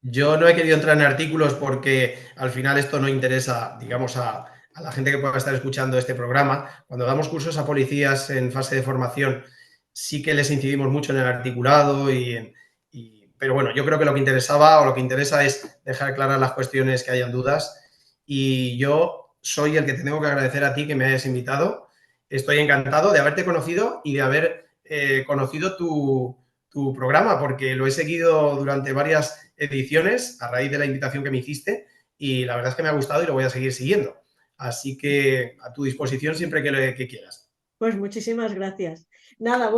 yo no he querido entrar en artículos porque al final esto no interesa, digamos, a la gente que pueda estar escuchando este programa. Cuando damos cursos a policías en fase de formación, sí que les incidimos mucho en el articulado pero bueno, yo creo que lo que interesaba o lo que interesa es dejar claras las cuestiones que hayan dudas y yo soy el que te tengo que agradecer a ti que me hayas invitado. estoy encantado de haberte conocido y de haber conocido tu programa, porque lo he seguido durante varias ediciones a raíz de la invitación que me hiciste y la verdad es que me ha gustado y lo voy a seguir siguiendo. Así que a tu disposición siempre que quieras. Pues muchísimas gracias. Nada,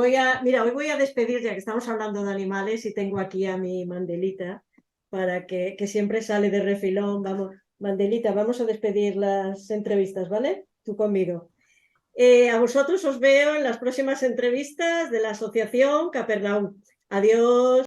mira, hoy voy a despedir, ya que estamos hablando de animales y tengo aquí a mi Mandelita, para que siempre sale de refilón. Vamos, Mandelita, vamos a despedir las entrevistas, ¿vale? Tú conmigo. A vosotros os veo en las próximas entrevistas de la Asociación Capernaum. Adiós.